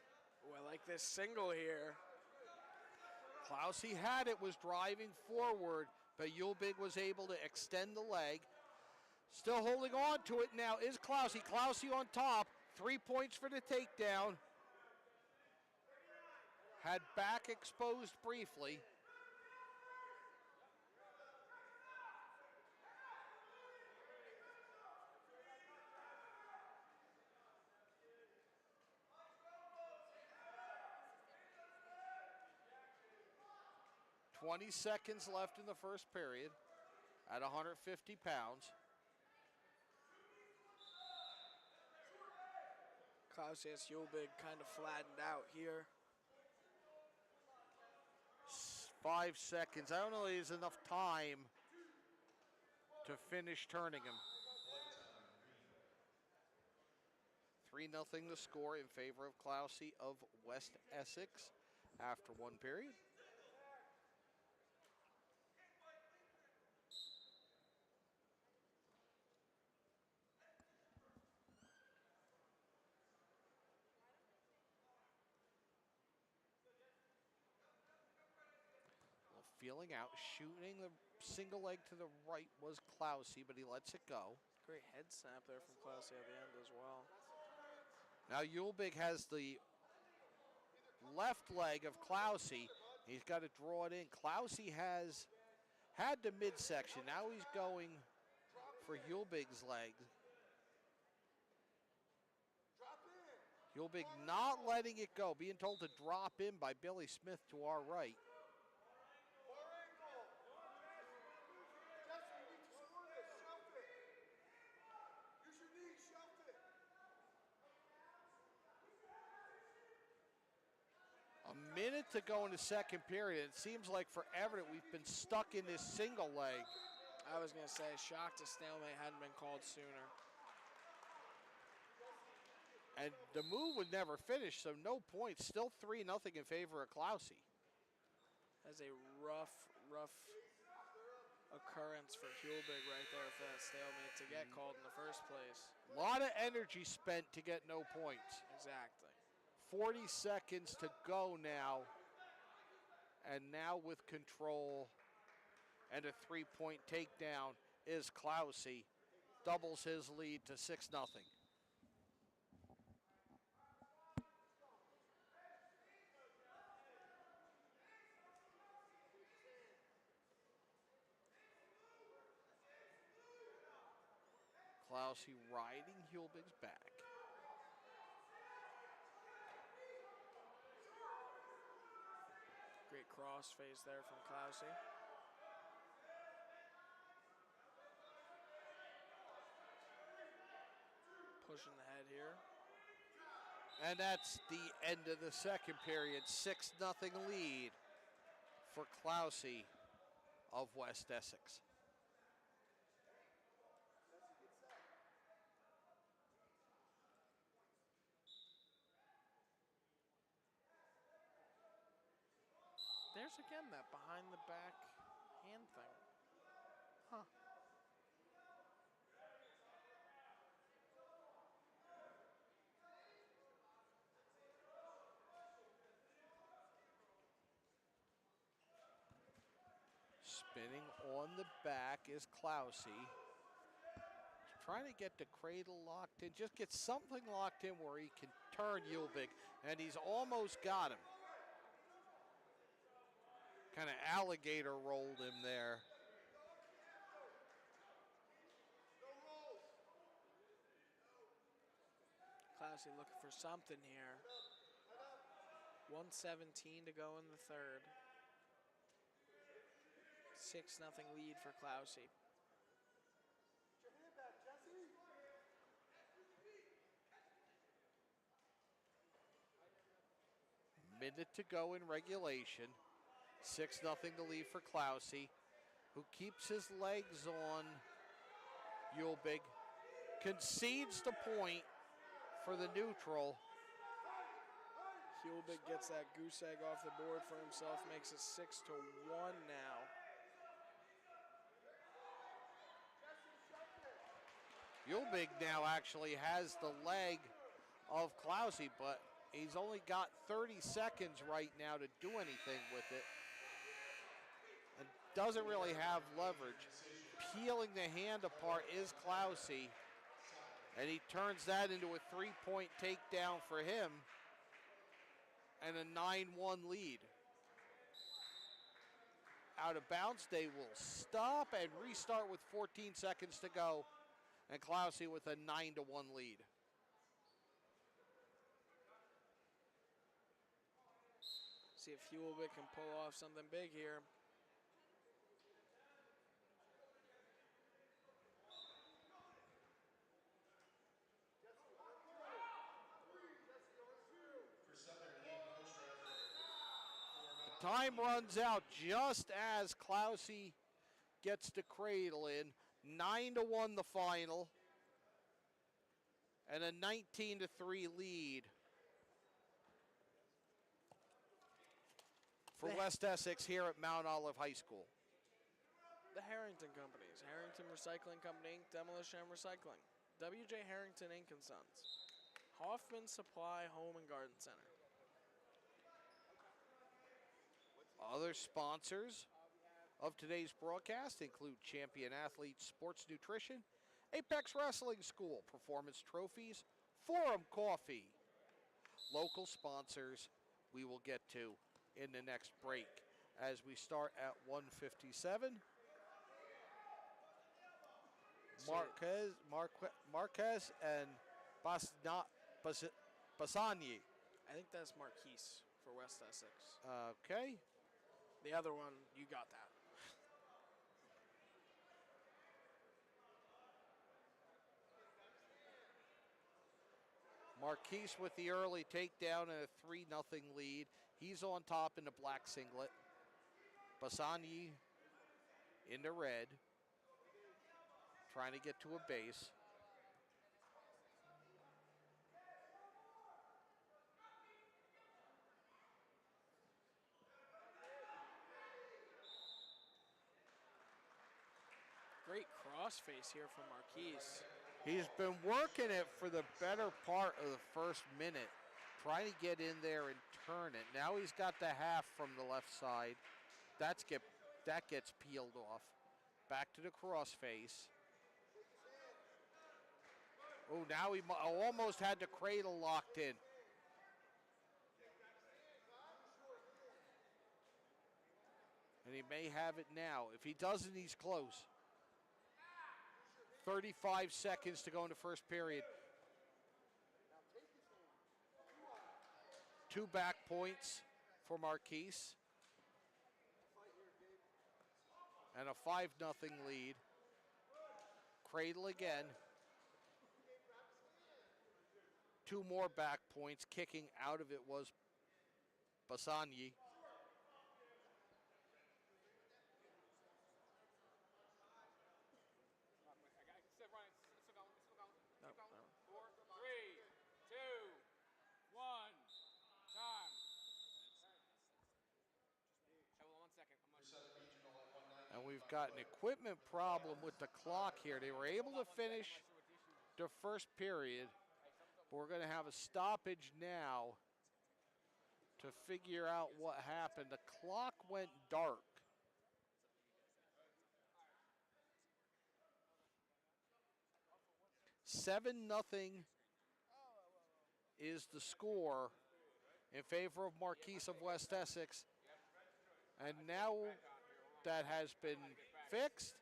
Speaker 2: Oh, I like this single here.
Speaker 1: Clousey had it, was driving forward, but Hulbig was able to extend the leg. Still holding on to it now is Clousey. Clousey on top, 3 points for the takedown. Had back exposed briefly. .20 left in the first period at 150 pounds.
Speaker 2: Clousey has Hulbig kind of flattened out here.
Speaker 1: 5 seconds. I don't know if there's enough time to finish turning him. 3-0 the score in favor of Clousey of West Essex after one period. Feeling out, shooting the single leg to the right was Clousey, but he lets it go.
Speaker 2: Great head snap there from Clousey at the end as well.
Speaker 1: Now Hulbig has the left leg of Clousey. He's got to draw it in. Clousey has had the midsection. Now he's going for Hulbig's leg. Hulbig not letting it go, being told to drop in by Billy Smith to our right. A minute to go in the second period. It seems like forever that we've been stuck in this single leg.
Speaker 2: I was going to say, shocked a stalemate hadn't been called sooner.
Speaker 1: And the move would never finish, so no points. Still 3-0 in favor of Clousey.
Speaker 2: That's a rough occurrence for Hulbig right there for that stalemate to get called in the first place.
Speaker 1: A lot of energy spent to get no points.
Speaker 2: Exactly.
Speaker 1: 40 seconds to go now. And now with control and a 3-point takedown is Clousey. Doubles his lead to 6-0. Clousey riding Hulbig's back.
Speaker 2: Great cross face there from Clousey. Pushing the head here.
Speaker 1: And that's the end of the second period. 6-0 lead for Clousey of West Essex.
Speaker 2: There's again that behind the back hand thing. Huh.
Speaker 1: Spinning on the back is Klausy. Trying to get the cradle locked in. Just get something locked in where he can turn Yulvik, and he's almost got him. Kind of alligator rolled him there.
Speaker 2: Klausy looking for something here. 1:17 to go in the third. 6-0 lead for Klausy.
Speaker 1: Minute to go in regulation. 6-0 to lead for Klausy, who keeps his legs on Yulvik. Concedes the point for the neutral.
Speaker 2: Yulvik gets that goose egg off the board for himself, makes it 6-1 now.
Speaker 1: Yulvik now actually has the leg of Klausy, but he's only got 30 seconds right now to do anything with it. And doesn't really have leverage. Peeling the hand apart is Klausy. And he turns that into a 3-point takedown for him. And a 9-1 lead. Out of bounds, they will stop and restart with 14 seconds to go. And Klausy with a 9-1 lead.
Speaker 2: See if Yulvik can pull off something big here.
Speaker 1: Time runs out just as Klausy gets the cradle in. 9-1 the final. And a 19-3 lead for West Essex here at Mount Olive High School.
Speaker 2: The Harrington Companies, Harrington Recycling Company, Inc., Demolition and Recycling. W.J. Harrington, Inc. and Sons. Hoffman Supply Home and Garden Center.
Speaker 1: Other sponsors of today's broadcast include Champion Athletes Sports Nutrition, Apex Wrestling School, Performance Trophies, Forum Coffee. Local sponsors we will get to in the next break as we start at 1:57. Marquez and Basani.
Speaker 2: I think that's Marquise for West Essex.
Speaker 1: Okay.
Speaker 2: The other one, you got that.
Speaker 1: Marquise with the early takedown and a 3-0 lead. He's on top in the black singlet. Basani in the red, trying to get to a base.
Speaker 2: Great crossface here from Marquise.
Speaker 1: He's been working it for the better part of the first minute, trying to get in there and turn it. Now he's got the half from the left side. That gets peeled off. Back to the crossface. Oh, now he almost had the cradle locked in. And he may have it now. If he doesn't, he's close. 35 seconds to go in the first period. 2 back points for Marquise. And a 5-0 lead. Cradle again. 2 more back points. Kicking out of it was Basani. And we've got an equipment problem with the clock here. They were able to finish the first period, but we're going to have a stoppage now to figure out what happened. The clock went dark. 7-0 is the score in favor of Marquise of West Essex. And now that has been fixed.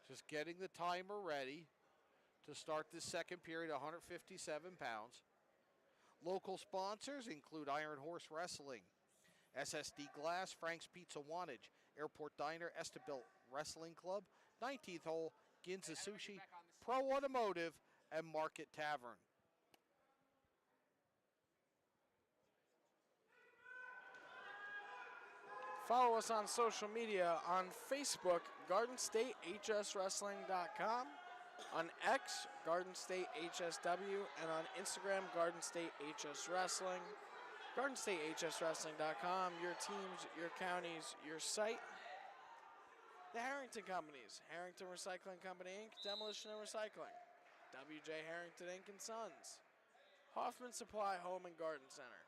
Speaker 1: Just getting the timer ready to start this second period, 157 pounds. Local sponsors include Iron Horse Wrestling, SSD Glass, Frank's Pizza Wantage, Airport Diner, Estabilt Wrestling Club, 19th Hole, Ginza Sushi, Pro Automotive, and Market Tavern.
Speaker 2: Follow us on social media on Facebook, GardenStateHSWrestling.com, on X, GardenStateHSW, and on Instagram, GardenStateHSWrestling. GardenStateHSWrestling.com, your teams, your counties, your site. The Harrington Companies, Harrington Recycling Company, Inc., Demolition and Recycling. W.J. Harrington, Inc. and Sons. Hoffman Supply Home and Garden Center.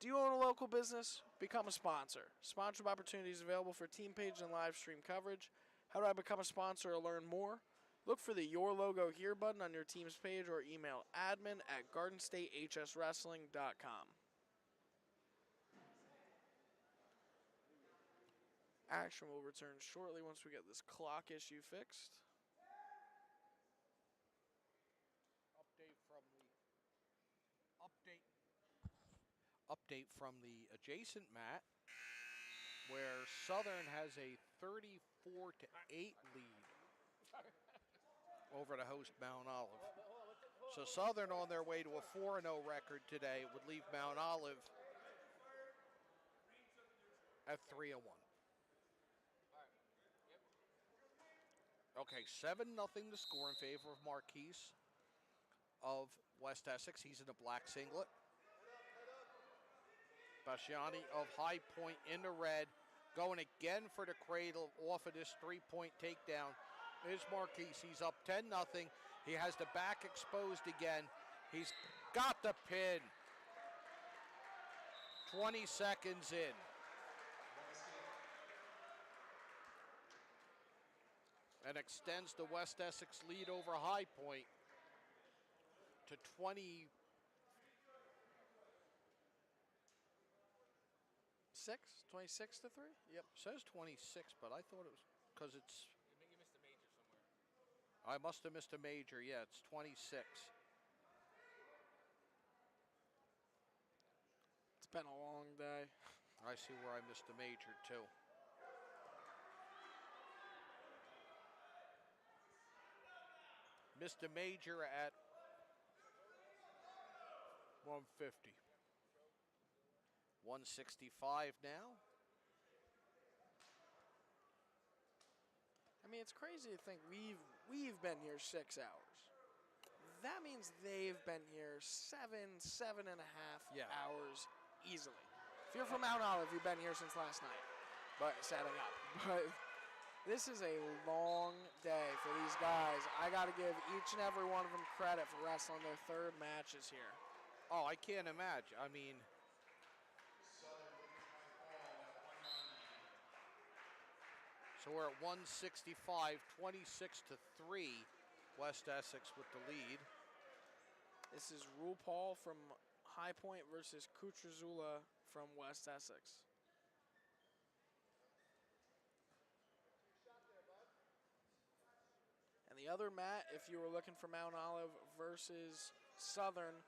Speaker 2: Do you own a local business? Become a sponsor. Sponsorship opportunities available for team page and live stream coverage. How do I become a sponsor or learn more? Look for the Your Logo Here button on your team's page or email admin@GardenStateHSWrestling.com. Action will return shortly once we get this clock issue fixed.
Speaker 1: Update from the adjacent mat, where Southern has a 34-8 lead over the host Mount Olive. So Southern on their way to a 4-0 record today would leave Mount Olive at 3-1. Okay, 7-0 the score in favor of Marquise of West Essex. He's in a black singlet. Basciani of High Point in the red, going again for the cradle off of this three-point takedown is Marquise. He's up 10-0. He has the back exposed again. He's got the pin. 20 seconds in. And extends the West Essex lead over High Point to 26
Speaker 2: to 3?
Speaker 1: Yep, says 26, but I thought it was because it's. You missed a major somewhere. I must have missed a major. Yeah, it's 26.
Speaker 2: It's been a long day.
Speaker 1: I see where I missed a major too. Missed a major at 150. 165 now.
Speaker 2: I mean, it's crazy to think we've been here 6 hours. That means they've been here 7.5 hours easily. If you're from Mount Olive, you've been here since last night, but setting up. But this is a long day for these guys. I got to give each and every one of them credit for wrestling their third matches here.
Speaker 1: Oh, I can't imagine. I mean, so we're at 165, 26 to 3. West Essex with the lead.
Speaker 2: This is RuPaul from High Point versus Kutrazula from West Essex. And the other mat, if you were looking for Mount Olive versus Southern,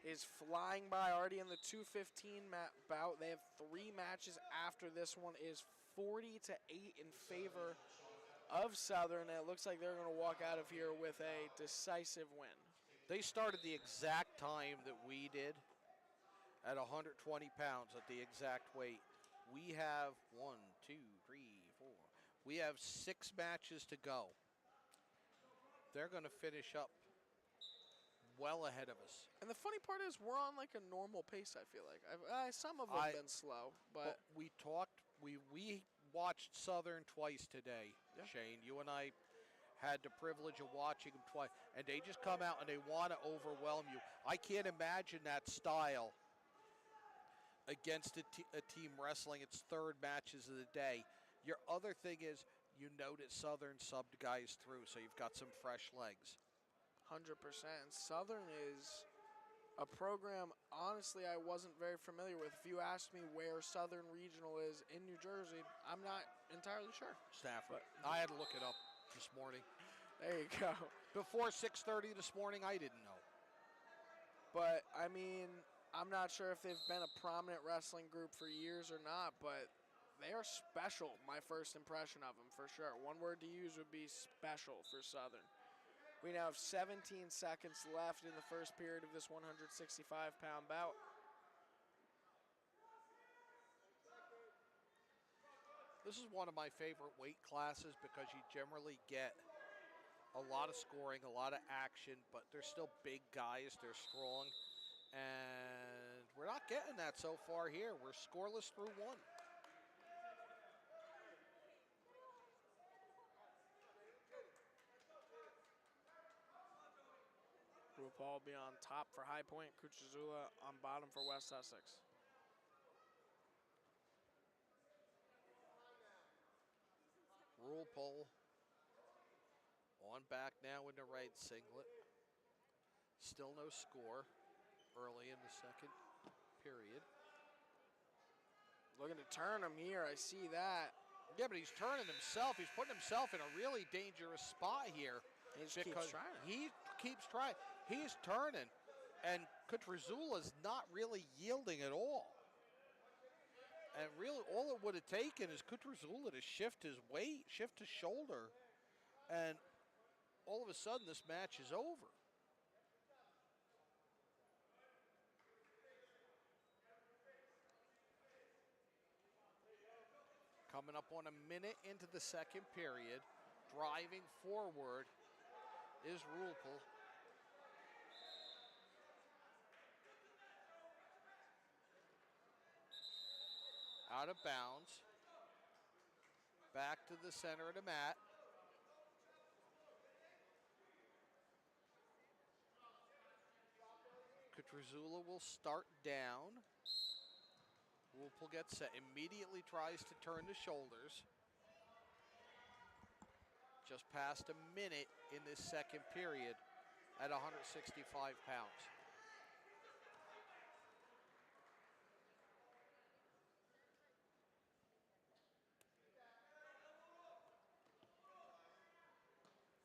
Speaker 2: is flying by already in the 2:15 bout. They have 3 matches after this one. Is 40-8 in favor of Southern, and it looks like they're going to walk out of here with a decisive win.
Speaker 1: They started the exact time that we did at 120 pounds at the exact weight. We have 1, 2, 3, 4. We have 6 matches to go. They're going to finish up well ahead of us.
Speaker 2: And the funny part is we're on like a normal pace, I feel like. Some of them have been slow, but
Speaker 1: we talked, we watched Southern twice today,
Speaker 2: yeah.
Speaker 1: Shane. You and I had the privilege of watching them twice, and they just come out and they want to overwhelm you. I can't imagine that style against a team wrestling its third matches of the day. Your other thing is you noted Southern subbed guys through, so you've got some fresh legs.
Speaker 2: 100%. Southern is a program, honestly, I wasn't very familiar with. If you asked me where Southern Regional is in New Jersey, I'm not entirely sure.
Speaker 1: Stafford. I had to look it up this morning.
Speaker 2: There you go.
Speaker 1: Before 6:30 this morning, I didn't know.
Speaker 2: But, I mean, I'm not sure if they've been a prominent wrestling group for years or not, but they are special, my first impression of them, for sure. One word to use would be special for Southern. We now have 17 seconds left in the first period of this 165-pound bout.
Speaker 1: This is one of my favorite weight classes because you generally get a lot of scoring, a lot of action, but they're still big guys. They're strong. And we're not getting that so far here. We're scoreless through one.
Speaker 2: RuPaul will be on top for High Point, Kuchizula on bottom for West Essex.
Speaker 1: Rule pull. On back now in the right singlet. Still no score early in the second period.
Speaker 2: Looking to turn him here, I see that.
Speaker 1: Yeah, but he's turning himself. He's putting himself in a really dangerous spot here.
Speaker 2: He just keeps trying.
Speaker 1: He keeps trying. He's turning, and Kutrazula's not really yielding at all. And really, all it would have taken is Kutrazula to shift his weight, shift his shoulder, and all of a sudden this match is over. Coming up on a minute into the second period, driving forward is Rulpel. Out of bounds. Back to the center of the mat. Kutrazula will start down. Rulpel gets set, immediately tries to turn the shoulders. Just past a minute in this second period at 165 pounds.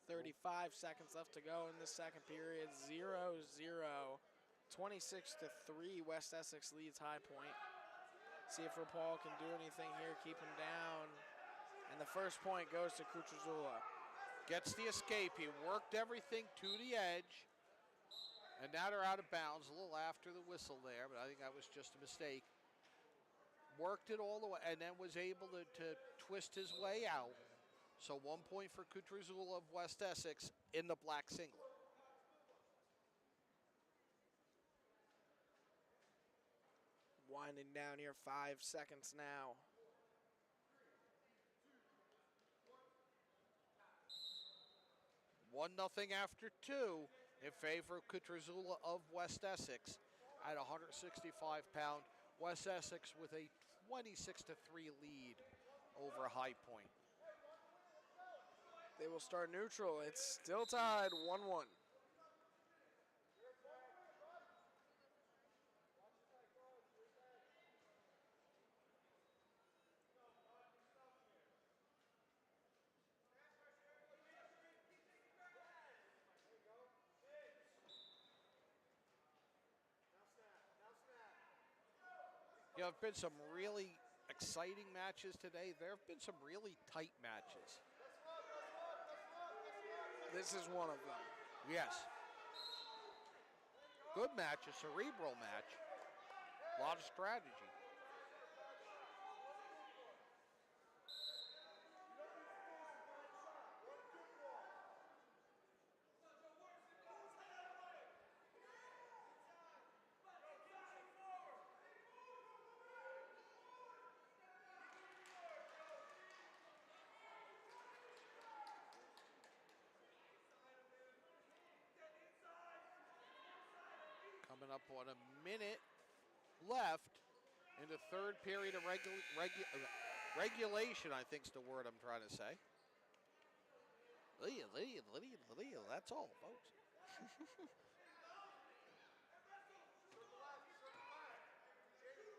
Speaker 2: .35 seconds left to go in this second period. 0-0. 26-3, West Essex leads High Point. See if RuPaul can do anything here, keep him down. And the first point goes to Kutrazula.
Speaker 1: Gets the escape. He worked everything to the edge. And now they're out of bounds, a little after the whistle there, but I think that was just a mistake. Worked it all the way, and then was able to twist his way out. So 1 point for Kutrazula of West Essex in the black singlet.
Speaker 2: Winding down here, 5 seconds now.
Speaker 1: One nothing after two in favor of Kutrazula of West Essex at 165-pound. West Essex with a 26-3 lead over High Point.
Speaker 2: They will start neutral. It's still tied 1-1.
Speaker 1: You know, there have been some really exciting matches today. There have been some really tight matches.
Speaker 2: This is one of them.
Speaker 1: Yes. Good match, a cerebral match. A lot of strategy. Coming up on a minute left in the third period of Regulation, I think, is the word I'm trying to say. That's all, folks.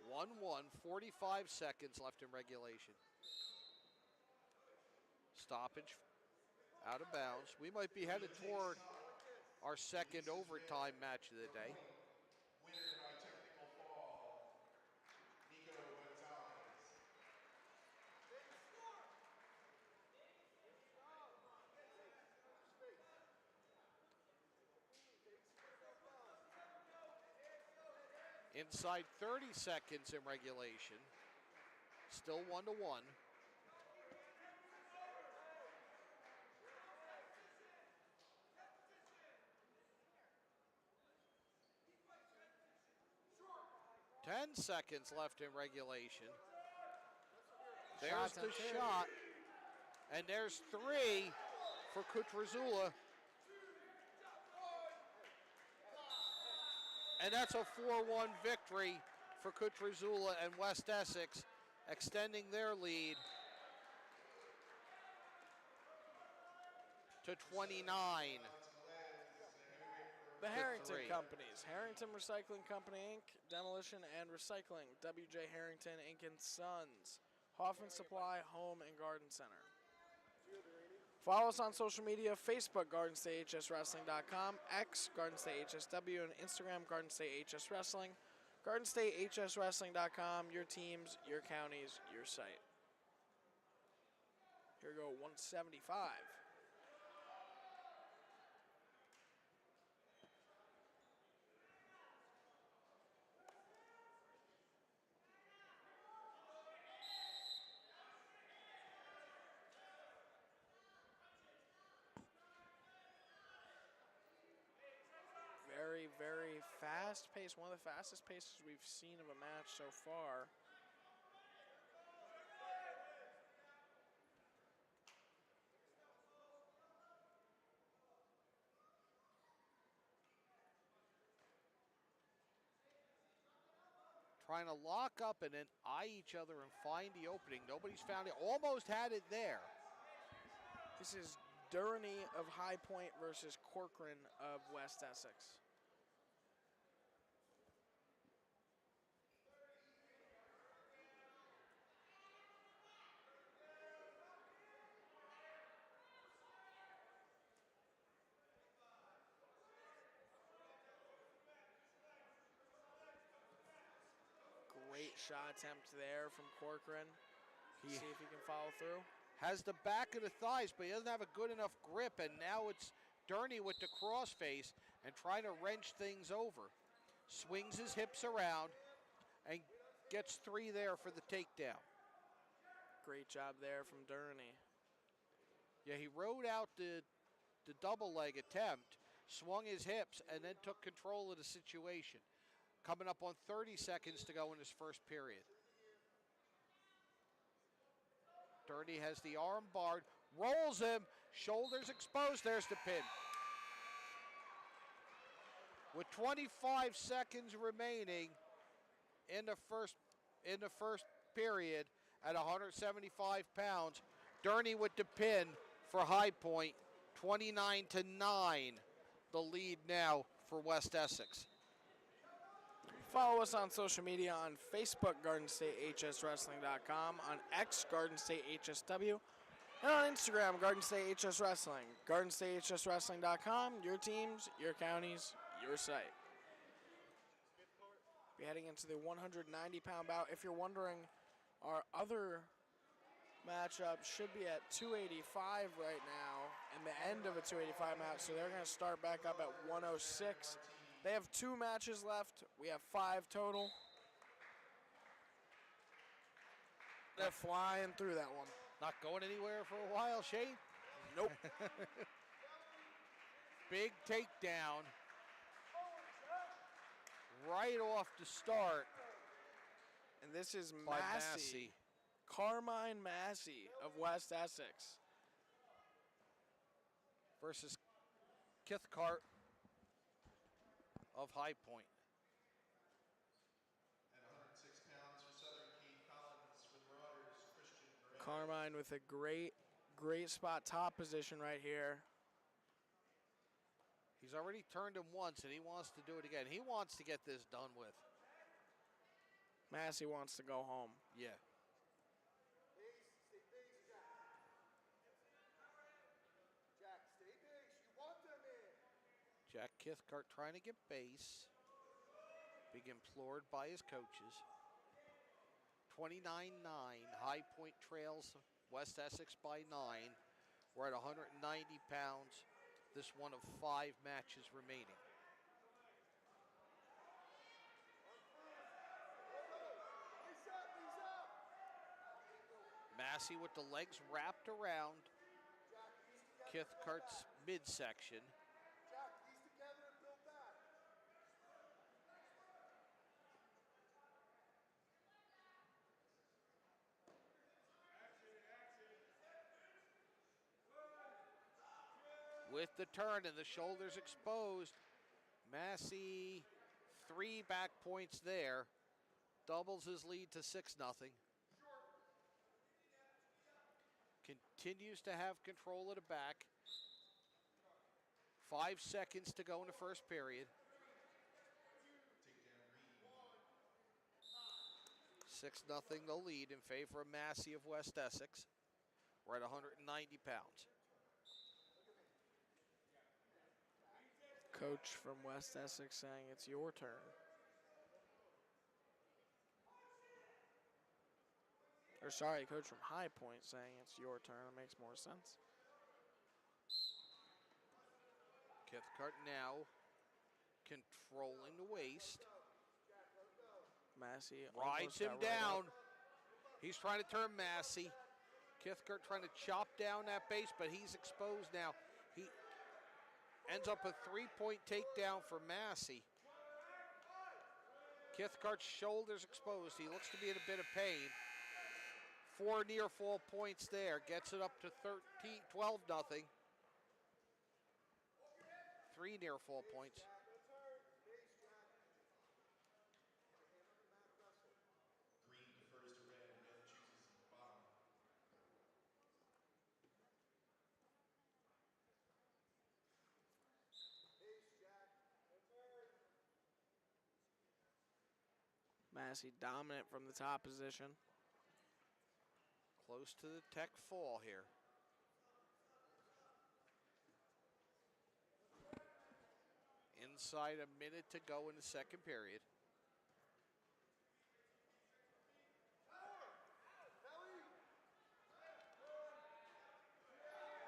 Speaker 1: 1-1, 45 seconds left in regulation. Stoppage out of bounds. We might be headed toward our second overtime match of the day.
Speaker 3: Winner by technical fall, Nico Gonzalez.
Speaker 1: Inside 30 seconds in regulation. Still 1-1. Ten seconds left in regulation. There's the shot. And there's 3 for Kutrazula. And that's a 4-1 victory for Kutrazula and West Essex, extending their lead to 29.
Speaker 2: The Harrington Companies. Harrington Recycling Company, Inc., Demolition and Recycling. W.J. Harrington, Inc. and Sons. Hoffman Supply, Home and Garden Center. Follow us on social media, Facebook, GardenStateHSWrestling.com, X, GardenStateHSW, and Instagram, GardenStateHSWrestling. GardenStateHSWrestling.com, your teams, your counties, your site. Here we go, 175. Very, very fast pace. One of the fastest paces we've seen of a match so far.
Speaker 1: Trying to lock up and then eye each other and find the opening. Nobody's found it. Almost had it there.
Speaker 2: This is Durney of High Point versus Corcoran of West Essex. Great shot attempt there from Corcoran. See if he can follow through.
Speaker 1: Has the back of the thighs, but he doesn't have a good enough grip, and now it's Durney with the crossface and trying to wrench things over. Swings his hips around and gets 3 there for the takedown.
Speaker 2: Great job there from Durney.
Speaker 1: Yeah, he rode out the double leg attempt, swung his hips, and then took control of the situation. Coming up on 30 seconds to go in this first period. Durney has the arm barred, rolls him, shoulders exposed, there's the pin. With 25 seconds remaining in the first period at 175 pounds, Durney with the pin for High Point, 29-9, the lead now for West Essex.
Speaker 2: Follow us on social media on Facebook, GardenStateHSWrestling.com, on X, GardenStateHSW, and on Instagram, GardenStateHSWrestling. GardenStateHSWrestling.com, your teams, your counties, your site. Be heading into the 190-pound bout. If you're wondering, our other matchup should be at 285 right now, and the end of a 285 match, so they're going to start back up at 106. They have 2 matches left. We have 5 total. They're flying through that one.
Speaker 1: Not going anywhere for a while, Shane?
Speaker 2: Nope.
Speaker 1: Big takedown. Right off the start.
Speaker 2: And this is
Speaker 1: by
Speaker 2: Massey. Carmine Massey of West Essex.
Speaker 1: Versus Kithcart of High Point.
Speaker 3: At 106 pounds for Southern Keith Collins, for the Marauders, Christian
Speaker 2: Carmine with a great spot top position right here.
Speaker 1: He's already turned him once, and he wants to do it again. He wants to get this done with.
Speaker 2: Massey wants to go home.
Speaker 1: Yeah. Jack Kithcart trying to get base. Being implored by his coaches. 29-9. High Point trails West Essex by 9. We're at 190 pounds. This one of 5 matches remaining. Massey with the legs wrapped around Kithcart's midsection. With the turn and the shoulders exposed, Massey 3 back points there. Doubles his lead to 6-0. Continues to have control of the back. 5 seconds to go in the first period. 6-0 the lead in favor of Massey of West Essex. We're at 190 pounds.
Speaker 2: Coach from West Essex saying it's your turn. Or sorry, coach from High Point saying it's your turn. It makes more sense.
Speaker 1: Kithcart now controlling the waist.
Speaker 2: Massey
Speaker 1: Rides him down. He's trying to turn Massey. Kithcart trying to chop down that base, but he's exposed now. He ends up a 3-point takedown for Massey. Kithcart's shoulders exposed. He looks to be in a bit of pain. 4 near fall points there. Gets it up to 12-0. 3 near fall points.
Speaker 3: Green defers to red. Red chooses bottom.
Speaker 2: Massey dominant from the top position.
Speaker 1: Close to the tech fall here. Inside a minute to go in the second period.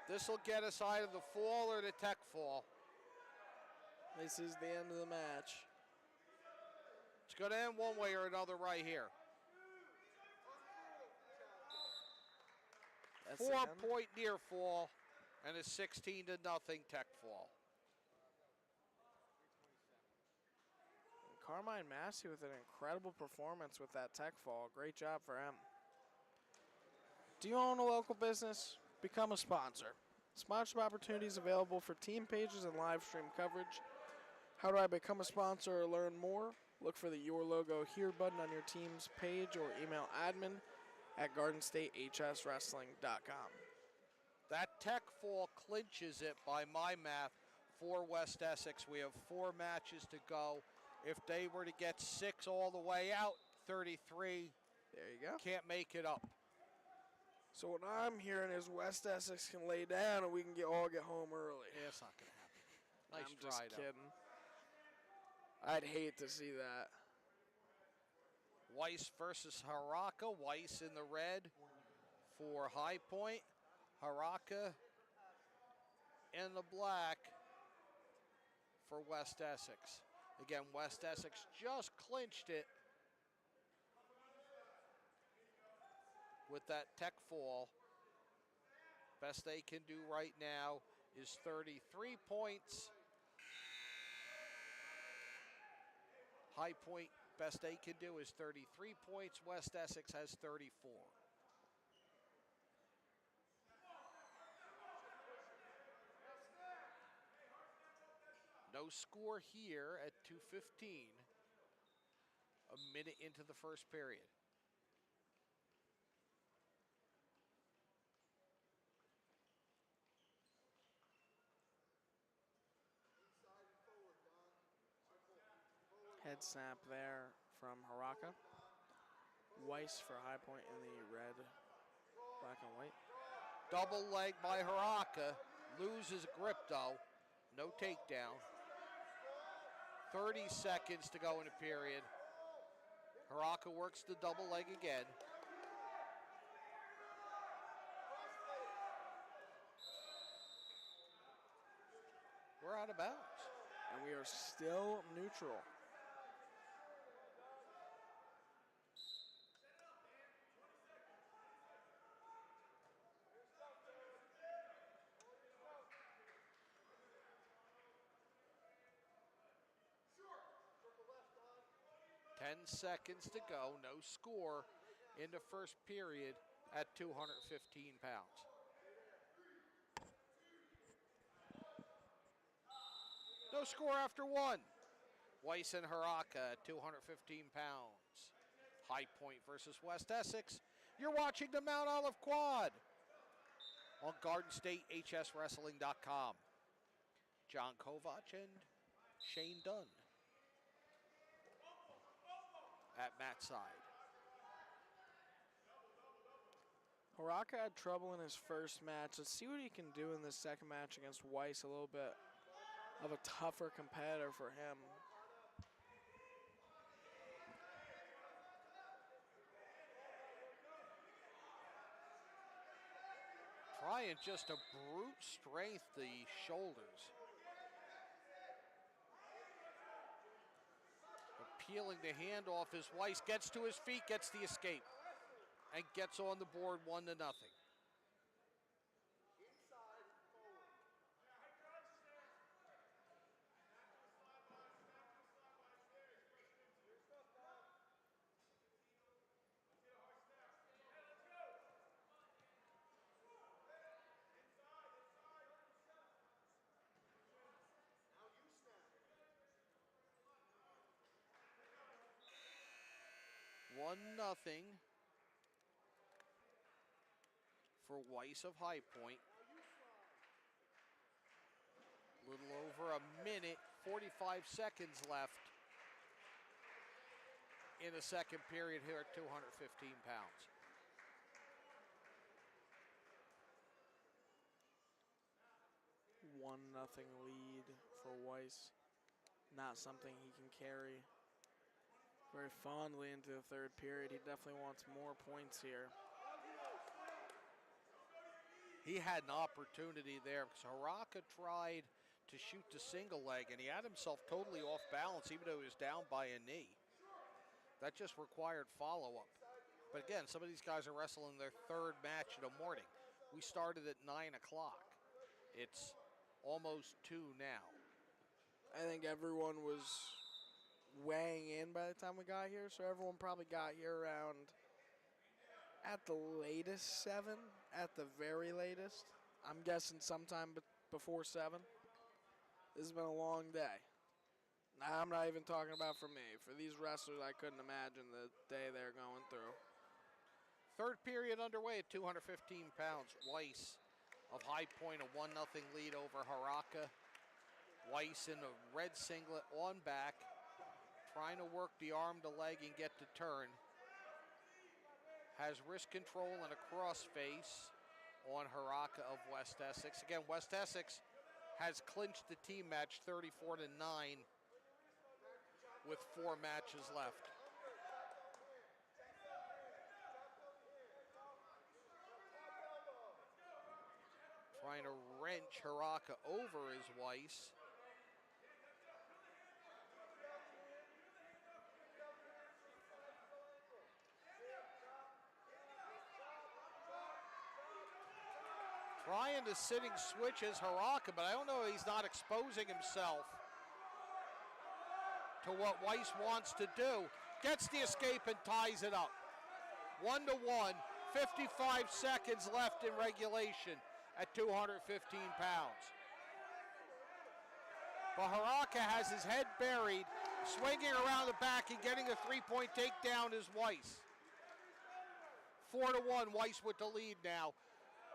Speaker 1: This will get us either the fall or the tech fall.
Speaker 2: This is the end of the match.
Speaker 1: It's going to end one way or another right here.
Speaker 2: That's the end.
Speaker 1: 4-point near fall and a 16-0 tech fall.
Speaker 2: Carmine Massey with an incredible performance with that tech fall. Great job for him. Do you own a local business? Become a sponsor. Sponsorship opportunities available for team pages and live stream coverage. How do I become a sponsor or learn more? Look for the Your Logo Here button on your team's page or email admin@GardenStateHSWrestling.com.
Speaker 1: That tech fall clinches it by my math for West Essex. We have 4 matches to go. If they were to get 6 all the way out, 33,
Speaker 2: There you go.
Speaker 1: can't make it up.
Speaker 2: So what I'm hearing is West Essex can lay down and we can all get home early.
Speaker 1: Yeah, it's not going to happen. Nice
Speaker 2: I'm
Speaker 1: try,
Speaker 2: just
Speaker 1: though.
Speaker 2: kidding. I'd hate to see that.
Speaker 1: Weiss versus Haraka. Weiss in the red for High Point. Haraka in the black for West Essex. Again, West Essex just clinched it with that tech fall. Best they can do right now is 33 points. High Point, best they can do is 33 points. West Essex has 34. No score here at 2:15. A minute into the first period.
Speaker 2: Head snap there from Haraka. Weiss for high point in the red, black and white.
Speaker 1: Double leg by Haraka. Loses grip though. No takedown. 30 seconds to go in the period. Haraka works the double leg again. We're out of bounds.
Speaker 2: And we are still neutral.
Speaker 1: Ten seconds to go, no score in the first period at 215 pounds. No score after one. Weiss and Haraka at 215 pounds. High Point versus West Essex. You're watching the Mount Olive Quad on GardenStateHSWrestling.com. John Kovac and Shane Dunn at Matt's side.
Speaker 2: Haraka had trouble in his first match. Let's see what he can do in this second match against Weiss. A little bit of a tougher competitor for him.
Speaker 1: Trying just to brute strength the shoulders. Peeling the hand off as Weiss gets to his feet, gets the escape, and gets on the board 1-0. One nothing for Weiss of High Point. Little over a minute, 45 seconds left in the second period here at 215 pounds.
Speaker 2: One nothing lead for Weiss. Not something he can carry very fondly into the third period. He definitely wants more points here.
Speaker 1: He had an opportunity there because Haraka tried to shoot the single leg and he had himself totally off balance even though he was down by a knee. That just required follow-up. But again, some of these guys are wrestling their third match in the morning. We started at 9 o'clock. It's almost 2 now.
Speaker 2: I think everyone was weighing in by the time we got here, so everyone probably got here around, at the latest, 7, at the very latest. I'm guessing sometime before 7. This has been a long day. I'm not even talking about for me. For these wrestlers, I couldn't imagine the day they're going through.
Speaker 1: Third period underway at 215 pounds. Weiss of High Point, a 1-0 lead over Haraka. Weiss in a red singlet on back, trying to work the arm to leg and get to turn. Has wrist control and a crossface on Haraka of West Essex. Again, West Essex has clinched the team match 34-9 with 4 matches left. Trying to wrench Haraka over is Weiss. Trying to sitting switch is Haraka, but I don't know if he's not exposing himself to what Weiss wants to do. Gets the escape and ties it up. 1-1, 55 seconds left in regulation at 215 pounds. But Haraka has his head buried, swinging around the back and getting a 3-point takedown is Weiss. 4-1, Weiss with the lead now.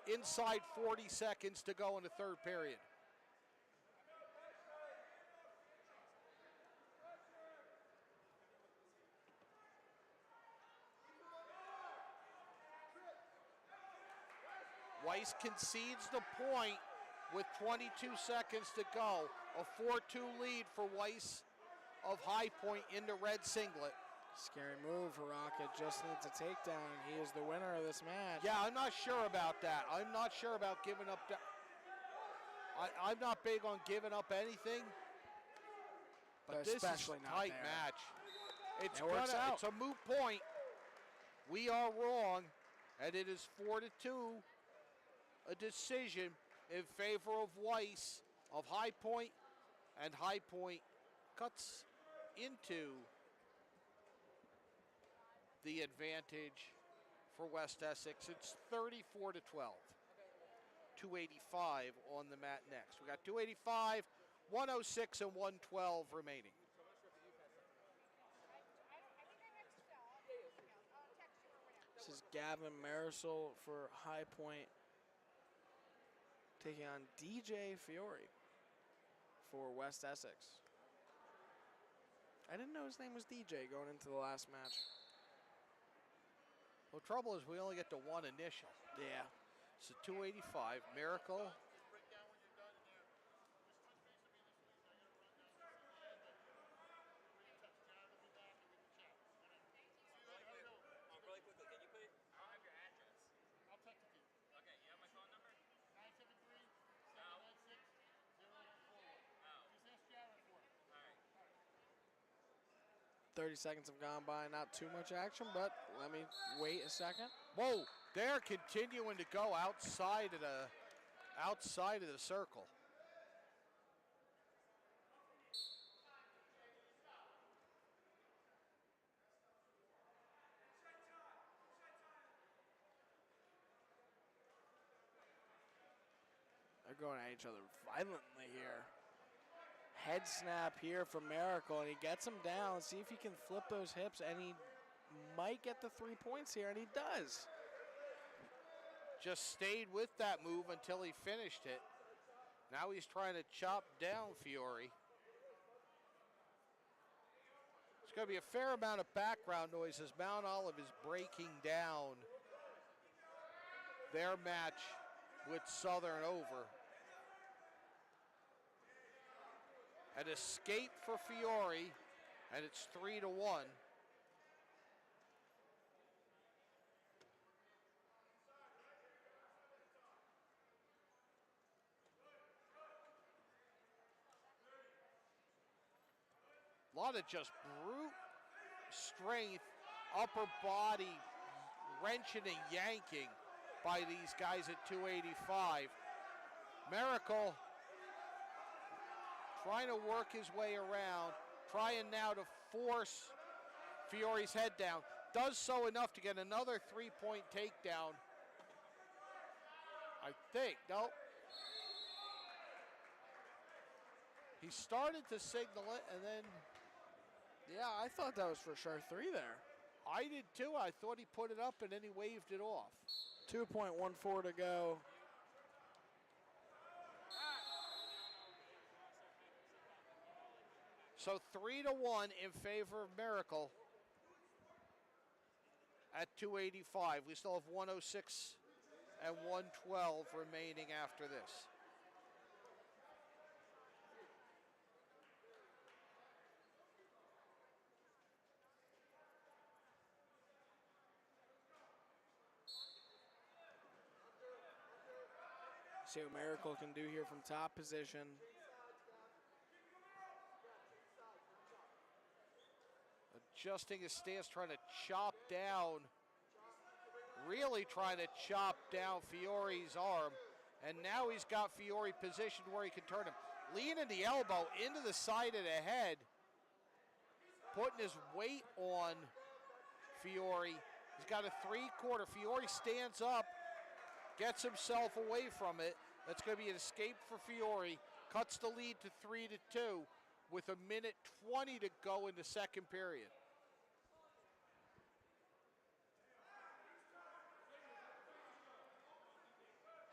Speaker 1: Inside 40 seconds to go in the third period. Weiss concedes the point with 22 seconds to go. A 4-2 lead for Weiss of High Point into red singlet.
Speaker 2: Scary move. Haraka just needs a takedown. He is the winner of this match.
Speaker 1: Yeah, I'm not sure about that. I'm not sure about giving up. I'm not big on giving up anything. But this
Speaker 2: especially
Speaker 1: is
Speaker 2: not
Speaker 1: a tight
Speaker 2: there.
Speaker 1: match. It's a moot point. We are wrong, and it is 4-2, a decision in favor of Weiss of High Point, and High Point cuts into the advantage for West Essex. It's 34-12. 285 on the mat next. We got 285, 106, and 112 remaining.
Speaker 2: This is Gavin Marisol for High Point taking on DJ Fiore for West Essex. I didn't know his name was DJ going into the last match.
Speaker 1: Well, trouble is we only get to one initial.
Speaker 2: Yeah.
Speaker 1: So 285, Miracle.
Speaker 3: I'll text it to you. Okay, you have my phone number? 973-796-0141. Just ask Jared for it. All right.
Speaker 2: 30 seconds have gone by, not too much action, but let me wait a second.
Speaker 1: Whoa, they're continuing to go outside of the circle.
Speaker 2: They're going at each other violently here. Head snap here from Miracle, and he gets him down. See if he can flip those hips, and he might get the 3 points here, and he does.
Speaker 1: Just stayed with that move until he finished it. Now he's trying to chop down Fiore. There's going to be a fair amount of background noise as Mount Olive is breaking down their match with Southern over. An escape for Fiore, and it's 3-1. A lot of just brute strength, upper body wrenching and yanking by these guys at 285. Miracle trying to work his way around, trying now to force Fiore's head down. Does so enough to get another 3-point takedown. I think, nope. He started to signal it, and then
Speaker 2: Yeah, I thought that was for sure 3 there.
Speaker 1: I did too. I thought he put it up, and then he waved it off.
Speaker 2: 2.14 to go.
Speaker 1: So 3-1 in favor of Miracle at 285. We still have 106 and 112 remaining after this.
Speaker 2: See what Miracle can do here from top position.
Speaker 1: Adjusting his stance, trying to chop down, really trying to chop down Fiore's arm. And now he's got Fiore positioned where he can turn him. Leaning the elbow into the side of the head, putting his weight on Fiore. He's got a 3/4. Fiore stands up, gets himself away from it. That's going to be an escape for Fiore. Cuts the lead to 3-2 with 1:20 to go in the second period.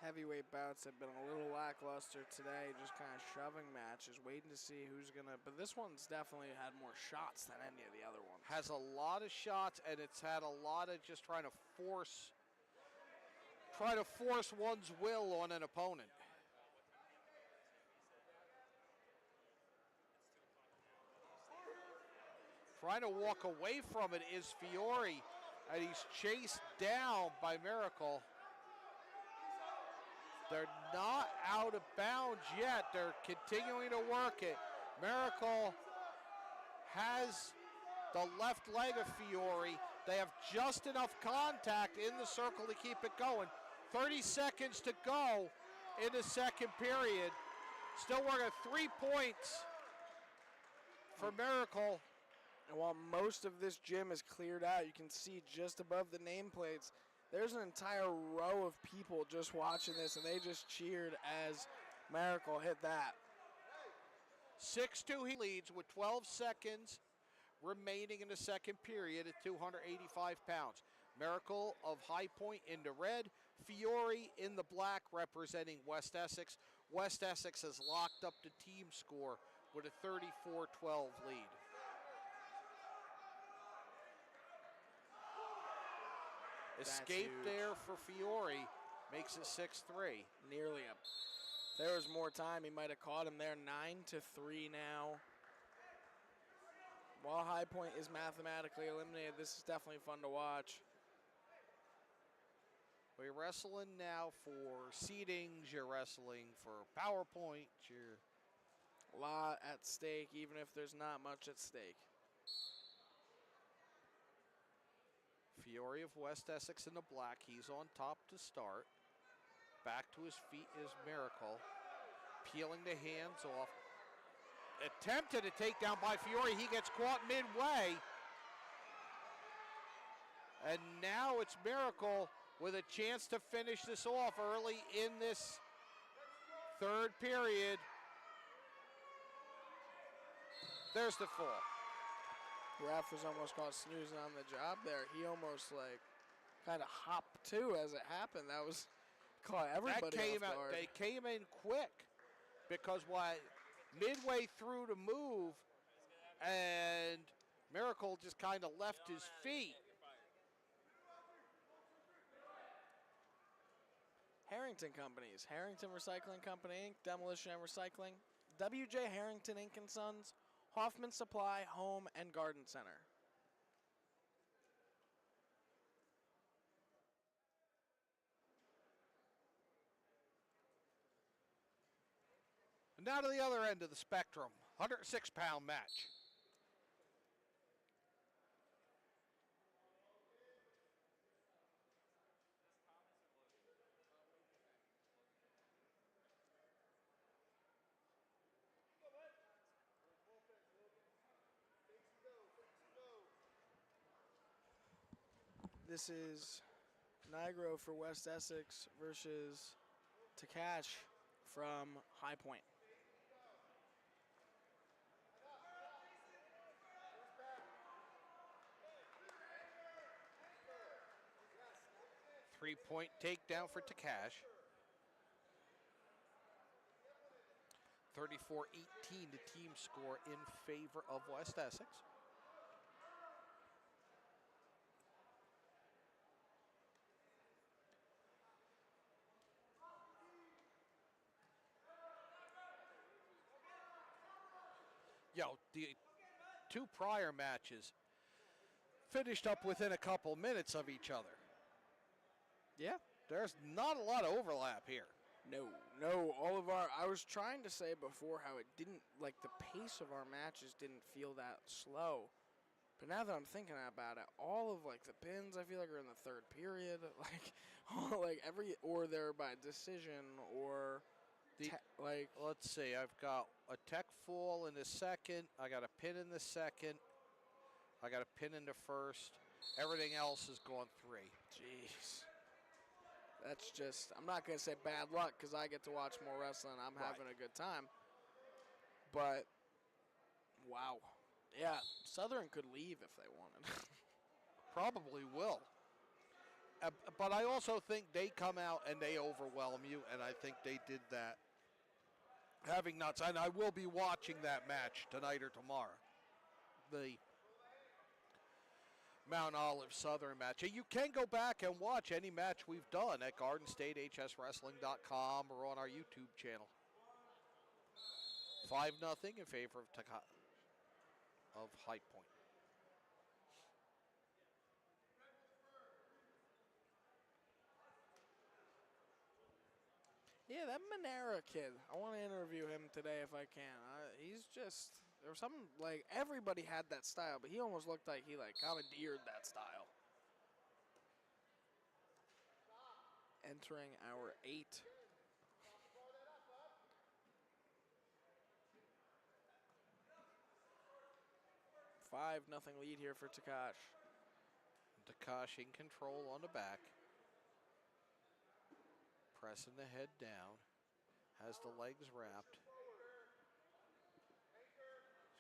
Speaker 2: Heavyweight bouts have been a little lackluster today, just kind of shoving matches, waiting to see who's going to, but this one's definitely had more shots than any of the other ones.
Speaker 1: Has a lot of shots, and it's had a lot of just trying to force try to force one's will on an opponent. Trying to walk away from it is Fiore, and he's chased down by Miracle. They're not out of bounds yet. They're continuing to work it. Miracle has the left leg of Fiore. They have just enough contact in the circle to keep it going. 30 seconds to go in the second period. Still working 3 points for Miracle.
Speaker 2: And while most of this gym is cleared out, you can see just above the nameplates, there's an entire row of people just watching this, and they just cheered as Miracle hit that.
Speaker 1: 6-2 he leads with 12 seconds remaining in the second period at 285 pounds. Miracle of High Point in the red, Fiore in the black representing West Essex. West Essex has locked up the team score with a 34-12 lead. Escape there for Fiore, makes it 6-3.
Speaker 2: Nearly up. If there was more time, he might have caught him there. 9-3 now. While High Point is mathematically eliminated, this is definitely fun to watch.
Speaker 1: We're wrestling now for seedings, you're wrestling for PowerPoint, you're...
Speaker 2: A lot at stake, even if there's not much at stake.
Speaker 1: Fiore of West Essex in the black, he's on top to start. Back to his feet is Miracle, peeling the hands off. Attempted a takedown by Fiore, he gets caught midway. And now it's Miracle with a chance to finish this off early in this third period. There's the fall.
Speaker 2: Ref was almost caught snoozing on the job there. He almost like kind of hopped too as it happened. That was caught everybody off guard.
Speaker 1: They came in quick because midway through the move, and Miracle just kind of left his feet.
Speaker 2: Harrington Companies, Harrington Recycling Company Inc., Demolition and Recycling, W.J. Harrington Inc. and Sons, Hoffman Supply, Home and Garden Center.
Speaker 1: And now to the other end of the spectrum, 106-pound match.
Speaker 2: This is Nigro for West Essex versus Takash from High Point.
Speaker 1: Three-point takedown for Takash. 34-18 the team score in favor of West Essex. The two prior matches finished up within a couple minutes of each other.
Speaker 2: Yeah.
Speaker 1: There's not a lot of overlap here.
Speaker 2: No, I was trying to say before how it didn't, like the pace of our matches didn't feel that slow. But now that I'm thinking about it, all of like the pins I feel like are in the third period. Or they're by decision or
Speaker 1: let's see, I've got a tech fall in the second, I got a pin in the second, I got a pin in the first, everything else has gone three.
Speaker 2: Jeez. That's just, I'm not going to say bad luck because I get to watch more wrestling. I'm having a good time. But, wow. Yeah, Southern could leave if they wanted.
Speaker 1: Probably will. But I also think they come out and they overwhelm you, and I think they did that. Having nuts, and I will be watching that match tonight or tomorrow. The Mount Olive Southern match. And you can go back and watch any match we've done at GardenStateHSWrestling.com or on our YouTube channel. 5-0 in favor of High Point.
Speaker 2: Yeah, that Monera kid. I want to interview him today if I can. He's just, there was something, like, everybody had that style, but he almost looked like he, like, commandeered that style. Entering our 8. Nothing lead here for Takash.
Speaker 1: Takash in control on the back. Pressing the head down. Has the legs wrapped.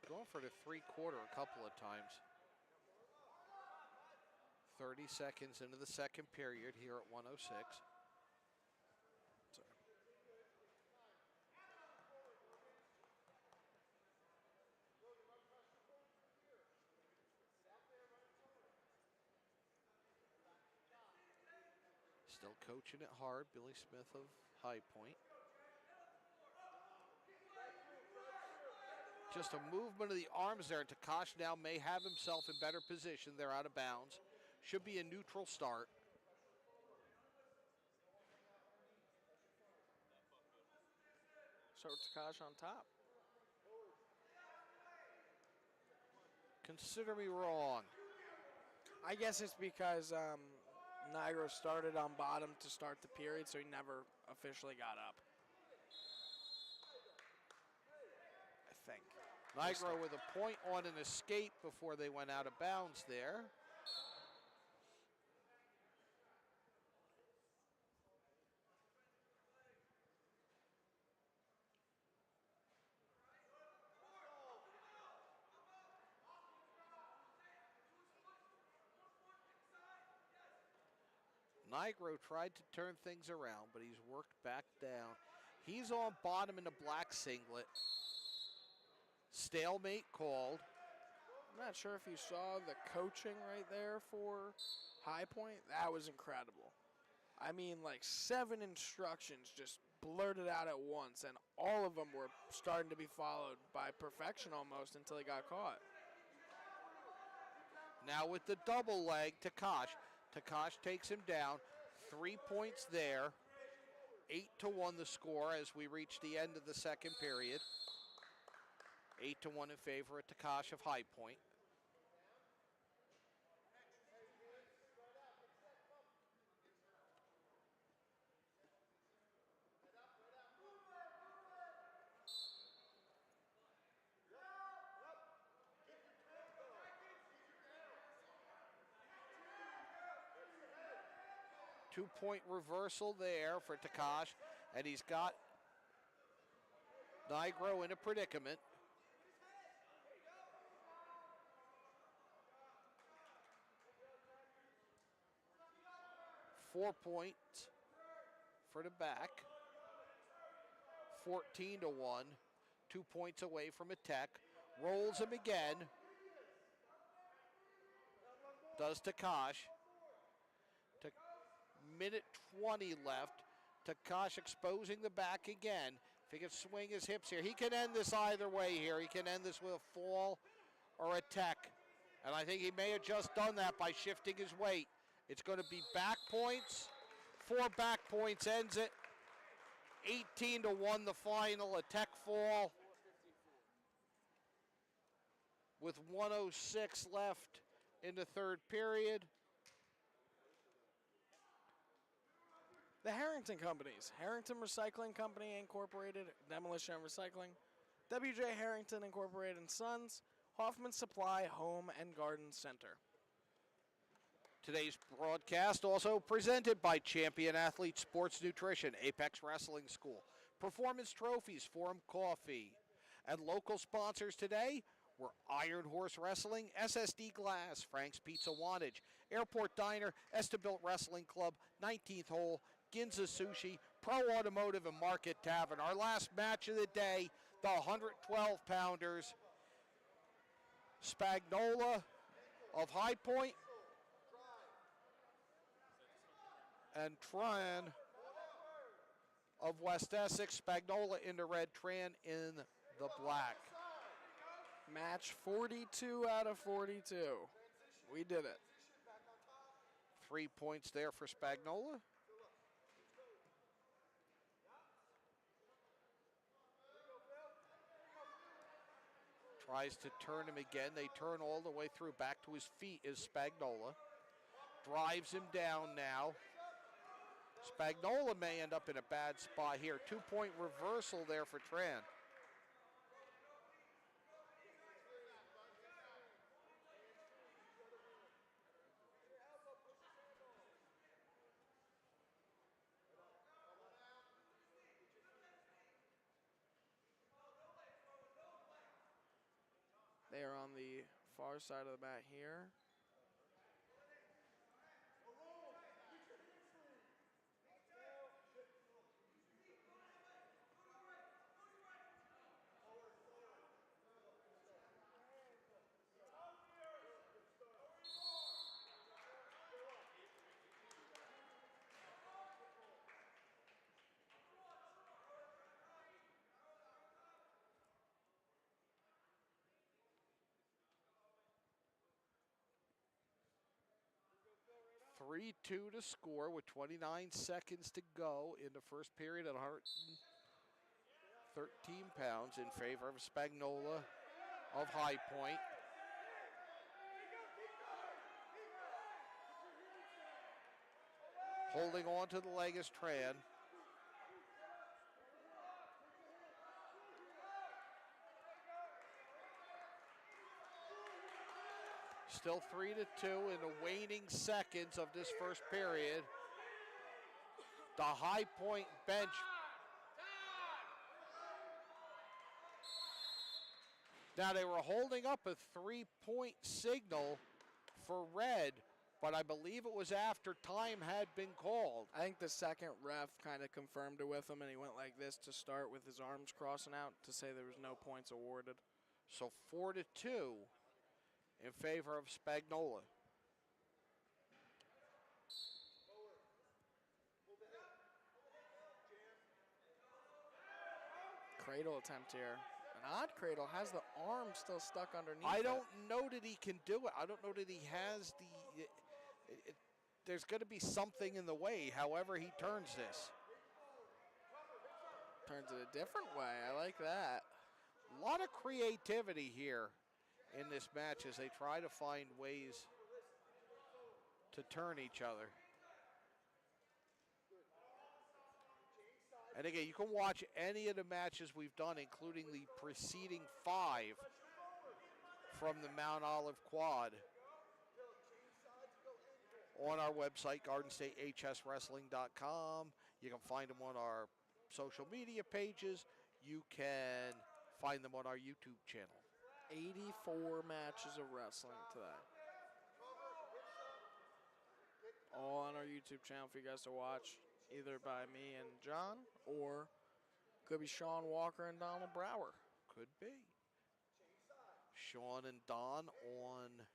Speaker 1: He's going for the 3/4 a couple of times. 30 seconds into the second period here at 106. Still coaching it hard, Billy Smith of High Point. Just a movement of the arms there. Takash now may have himself in better position. They're out of bounds. Should be a neutral start.
Speaker 2: So Takash on top.
Speaker 1: Consider me wrong.
Speaker 2: I guess it's because Nigro started on bottom to start the period, so he never officially got up. I think.
Speaker 1: Nigro with a point on an escape before they went out of bounds there. Nigro tried to turn things around, but he's worked back down. He's on bottom in the black singlet. Stalemate called.
Speaker 2: I'm not sure if you saw the coaching right there for High Point. That was incredible. I mean, like 7 instructions just blurted out at once, and all of them were starting to be followed by perfection almost until he got caught.
Speaker 1: Now with the double leg, Takash. Takash takes him down. 3 points there. 8-1 the score as we reach the end of the second period. 8-1 in favor of Takash of High Point. Two-point reversal there for Takash, and he's got Nigro in a predicament. Four points for the back. 14-1. 2 points away from a tech. Rolls him again. Does Takash. Minute 20 left. Takash exposing the back again. If he can swing his hips here, he can end this either way here. He can end this with a fall or a tech. And I think he may have just done that by shifting his weight. It's going to be back points. 4 back points ends it. 18-1 the final, a tech fall. With 1:06 left in the third period.
Speaker 2: The Harrington Companies. Harrington Recycling Company Incorporated, Demolition and Recycling. W.J. Harrington Incorporated and Sons. Hoffman Supply Home and Garden Center.
Speaker 1: Today's broadcast also presented by Champion Athlete Sports Nutrition, Apex Wrestling School, Performance Trophies, Forum Coffee. And local sponsors today were Iron Horse Wrestling, SSD Glass, Frank's Pizza Wantage, Airport Diner, Estabilt Wrestling Club, 19th Hole, Ginza Sushi, Pro Automotive, and Market Tavern. Our last match of the day, the 112-pounders, Spagnola of High Point and Tran of West Essex. Spagnola in the red, Tran in the black.
Speaker 2: Match 42 out of 42. We did it.
Speaker 1: 3 points there for Spagnola. Tries to turn him again. They turn all the way through. Back to his feet is Spagnola. Drives him down now. Spagnola may end up in a bad spot here. 2-point reversal there for Tran.
Speaker 2: They are on the far side of the mat here.
Speaker 1: Three-two to score with 29 seconds to go in the first period at 113 pounds in favor of Spagnola of High Point. Holding on to the leg is Tran. Still 3-2 in the waning seconds of this first period. The High Point bench. Now they were holding up a 3-point signal for red, but I believe it was after time had been called.
Speaker 2: I think the second ref kind of confirmed it with him, and he went like this to start with his arms crossing out to say there was no points awarded.
Speaker 1: So 4-2 in favor of Spagnola.
Speaker 2: Cradle attempt here. An odd cradle, has the arm still stuck underneath.
Speaker 1: I don't know that he can do it. I don't know that he has the... there's going to be something in the way, however he turns this.
Speaker 2: Turns it a different way. I like that.
Speaker 1: A lot of creativity here in this match as they try to find ways to turn each other. And again, you can watch any of the matches we've done, including the preceding 5 from the Mount Olive Quad, on our website, GardenStateHSWrestling.com. You can find them on our social media pages. You can find them on our YouTube channel.
Speaker 2: 84 matches of wrestling today. All on our YouTube channel for you guys to watch, either by me and John, or could be Sean Walker and Donald Brower.
Speaker 1: Could be. Sean and Don on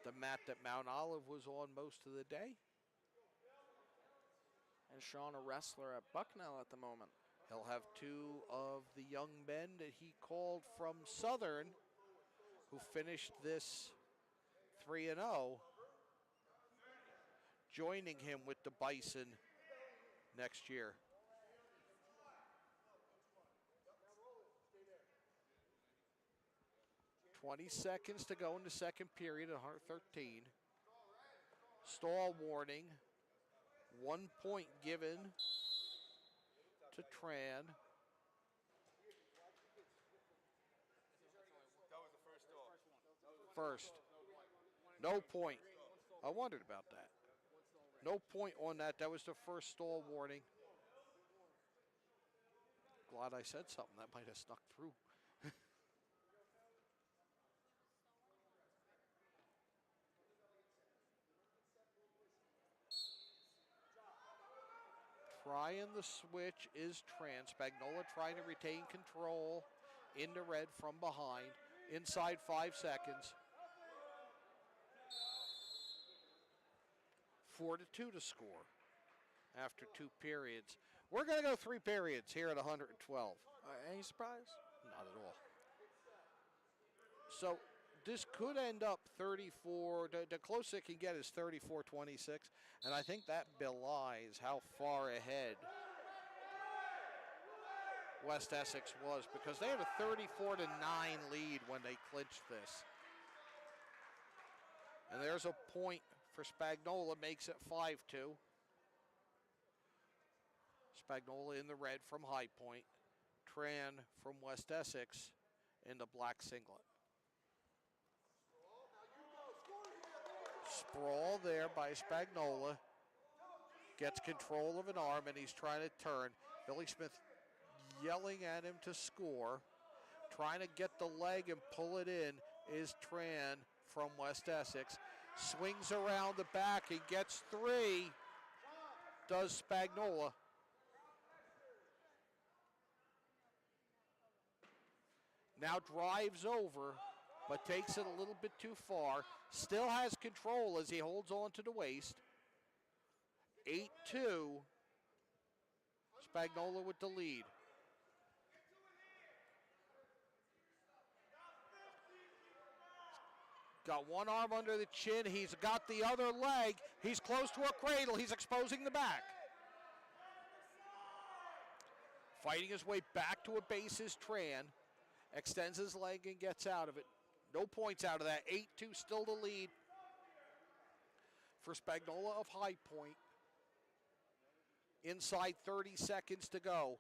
Speaker 1: the mat that Mount Olive was on most of the day.
Speaker 2: And Sean, a wrestler at Bucknell at the moment.
Speaker 1: He'll have 2 of the young men that he called from Southern who finished this 3-0, joining him with the Bison next year. "20 seconds to go in the second period at 113. Stall warning. 1 point given to Tran. First. No point. I wondered about that. No point on that. That was the first stall warning. Glad I said something. That might have snuck through. Trying the switch is Tran. Spagnola trying to retain control into red from behind. Inside 5 seconds. 4-2 to score. after 2 periods. We're going to go 3 periods here at 112.
Speaker 2: Any surprise?
Speaker 1: Not at all. So this could end up 34. The closest it can get is 34-26. And I think that belies how far ahead West Essex was, because they had a 34-9 lead when they clinched this. And there's a point for Spagnola, makes it 5-2. Spagnola in the red from High Point. Tran from West Essex in the black singlet. Sprawl there by Spagnola. Gets control of an arm, and he's trying to turn. Billy Smith yelling at him to score. Trying to get the leg and pull it in is Tran from West Essex. Swings around the back and gets 3. Does Spagnola. Now drives over, but takes it a little bit too far. Still has control as he holds on to the waist. 8-2. Spagnola with the lead. Got one arm under the chin. He's got the other leg. He's close to a cradle. He's exposing the back. Fighting his way back to a base is Tran. Extends his leg and gets out of it. No points out of that. 8-2 still the lead for Spagnola of High Point. Inside 30 seconds to go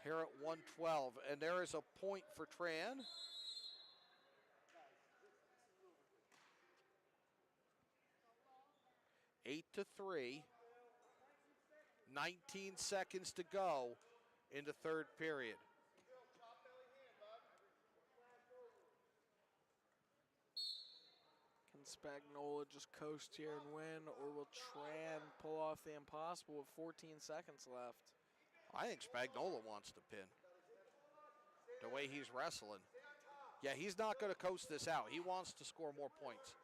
Speaker 1: here at 112. And there is a point for Tran. 8-3. 19 seconds to go in the third period.
Speaker 2: Can Spagnola just coast here and win, or will Tran pull off the impossible with 14 seconds left?
Speaker 1: I think Spagnola wants to pin. The way he's wrestling. Yeah, he's not going to coast this out. He wants to score more points.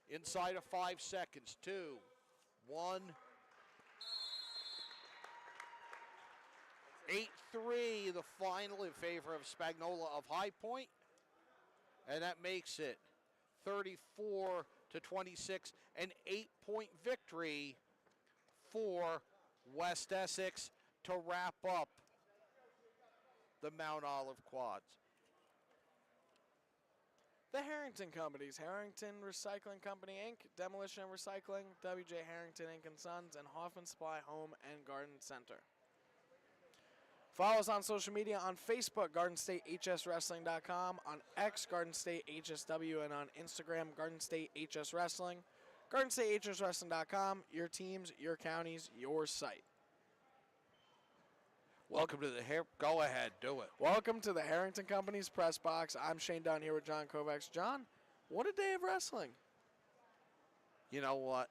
Speaker 1: Inside of 5 seconds. 2, 1. 8-3, the final in favor of Spagnola of High Point. And that makes it 34-26, an 8-point victory for West Essex to wrap up the Mount Olive quads.
Speaker 2: The Harrington Companies, Harrington Recycling Company, Inc., Demolition and Recycling, W.J. Harrington, Inc. & Sons, and Hoffman Supply Home and Garden Center. Follow us on social media on Facebook, GardenStateHSWrestling.com, on X, GardenStateHSW, and on Instagram, GardenStateHSWrestling. GardenStateHSWrestling.com, your teams, your counties, your site.
Speaker 1: Welcome to the go ahead, do it.
Speaker 2: Welcome to the Harrington Company's Press Box. I'm Shane Dunn here with John Kovacs. John, what a day of wrestling.
Speaker 1: You know what?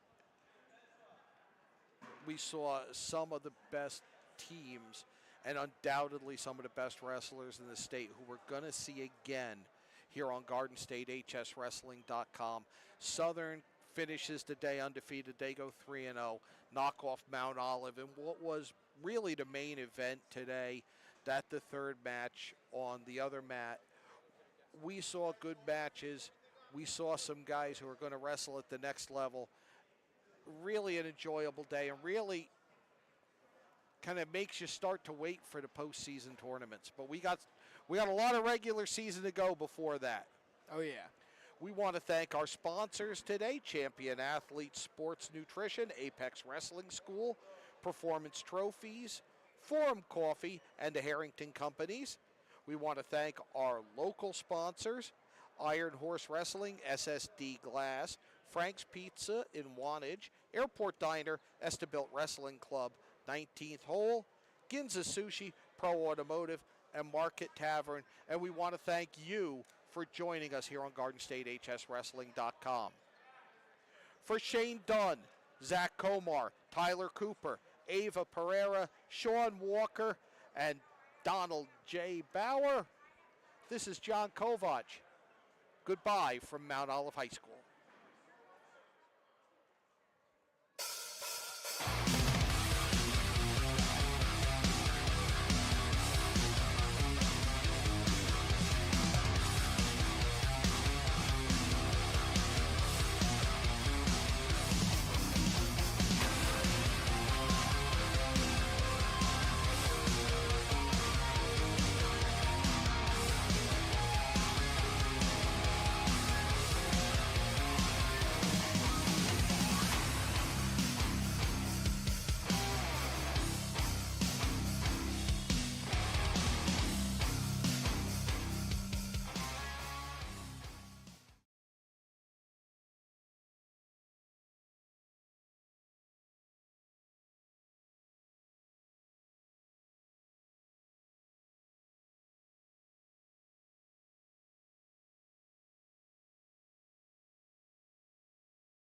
Speaker 1: We saw some of the best teams and undoubtedly some of the best wrestlers in the state who we're going to see again here on GardenStateHSWrestling.com. Southern finishes the day undefeated. They go 3-0, knock off Mount Olive. And what was really the main event today, that the third match on the other mat, we saw good matches. We saw some guys who are going to wrestle at the next level. Really an enjoyable day, and really kind of makes you start to wait for the postseason tournaments. But we got a lot of regular season to go before that.
Speaker 2: Oh, yeah.
Speaker 1: We want to thank our sponsors today, Champion Athletes Sports Nutrition, Apex Wrestling School, Performance Trophies, Forum Coffee, and the Harrington Companies. We want to thank our local sponsors, Iron Horse Wrestling, SSD Glass, Frank's Pizza in Wantage, Airport Diner, Estabilt Wrestling Club, 19th Hole, Ginza Sushi, Pro Automotive, and Market Tavern. And we want to thank you for joining us here on GardenStateHSWrestling.com. For Shane Dunn, Zach Komar, Tyler Cooper, Ava Pereira, Sean Walker, and Donald J. Bauer, this is John Kovac. Goodbye from Mount Olive High School.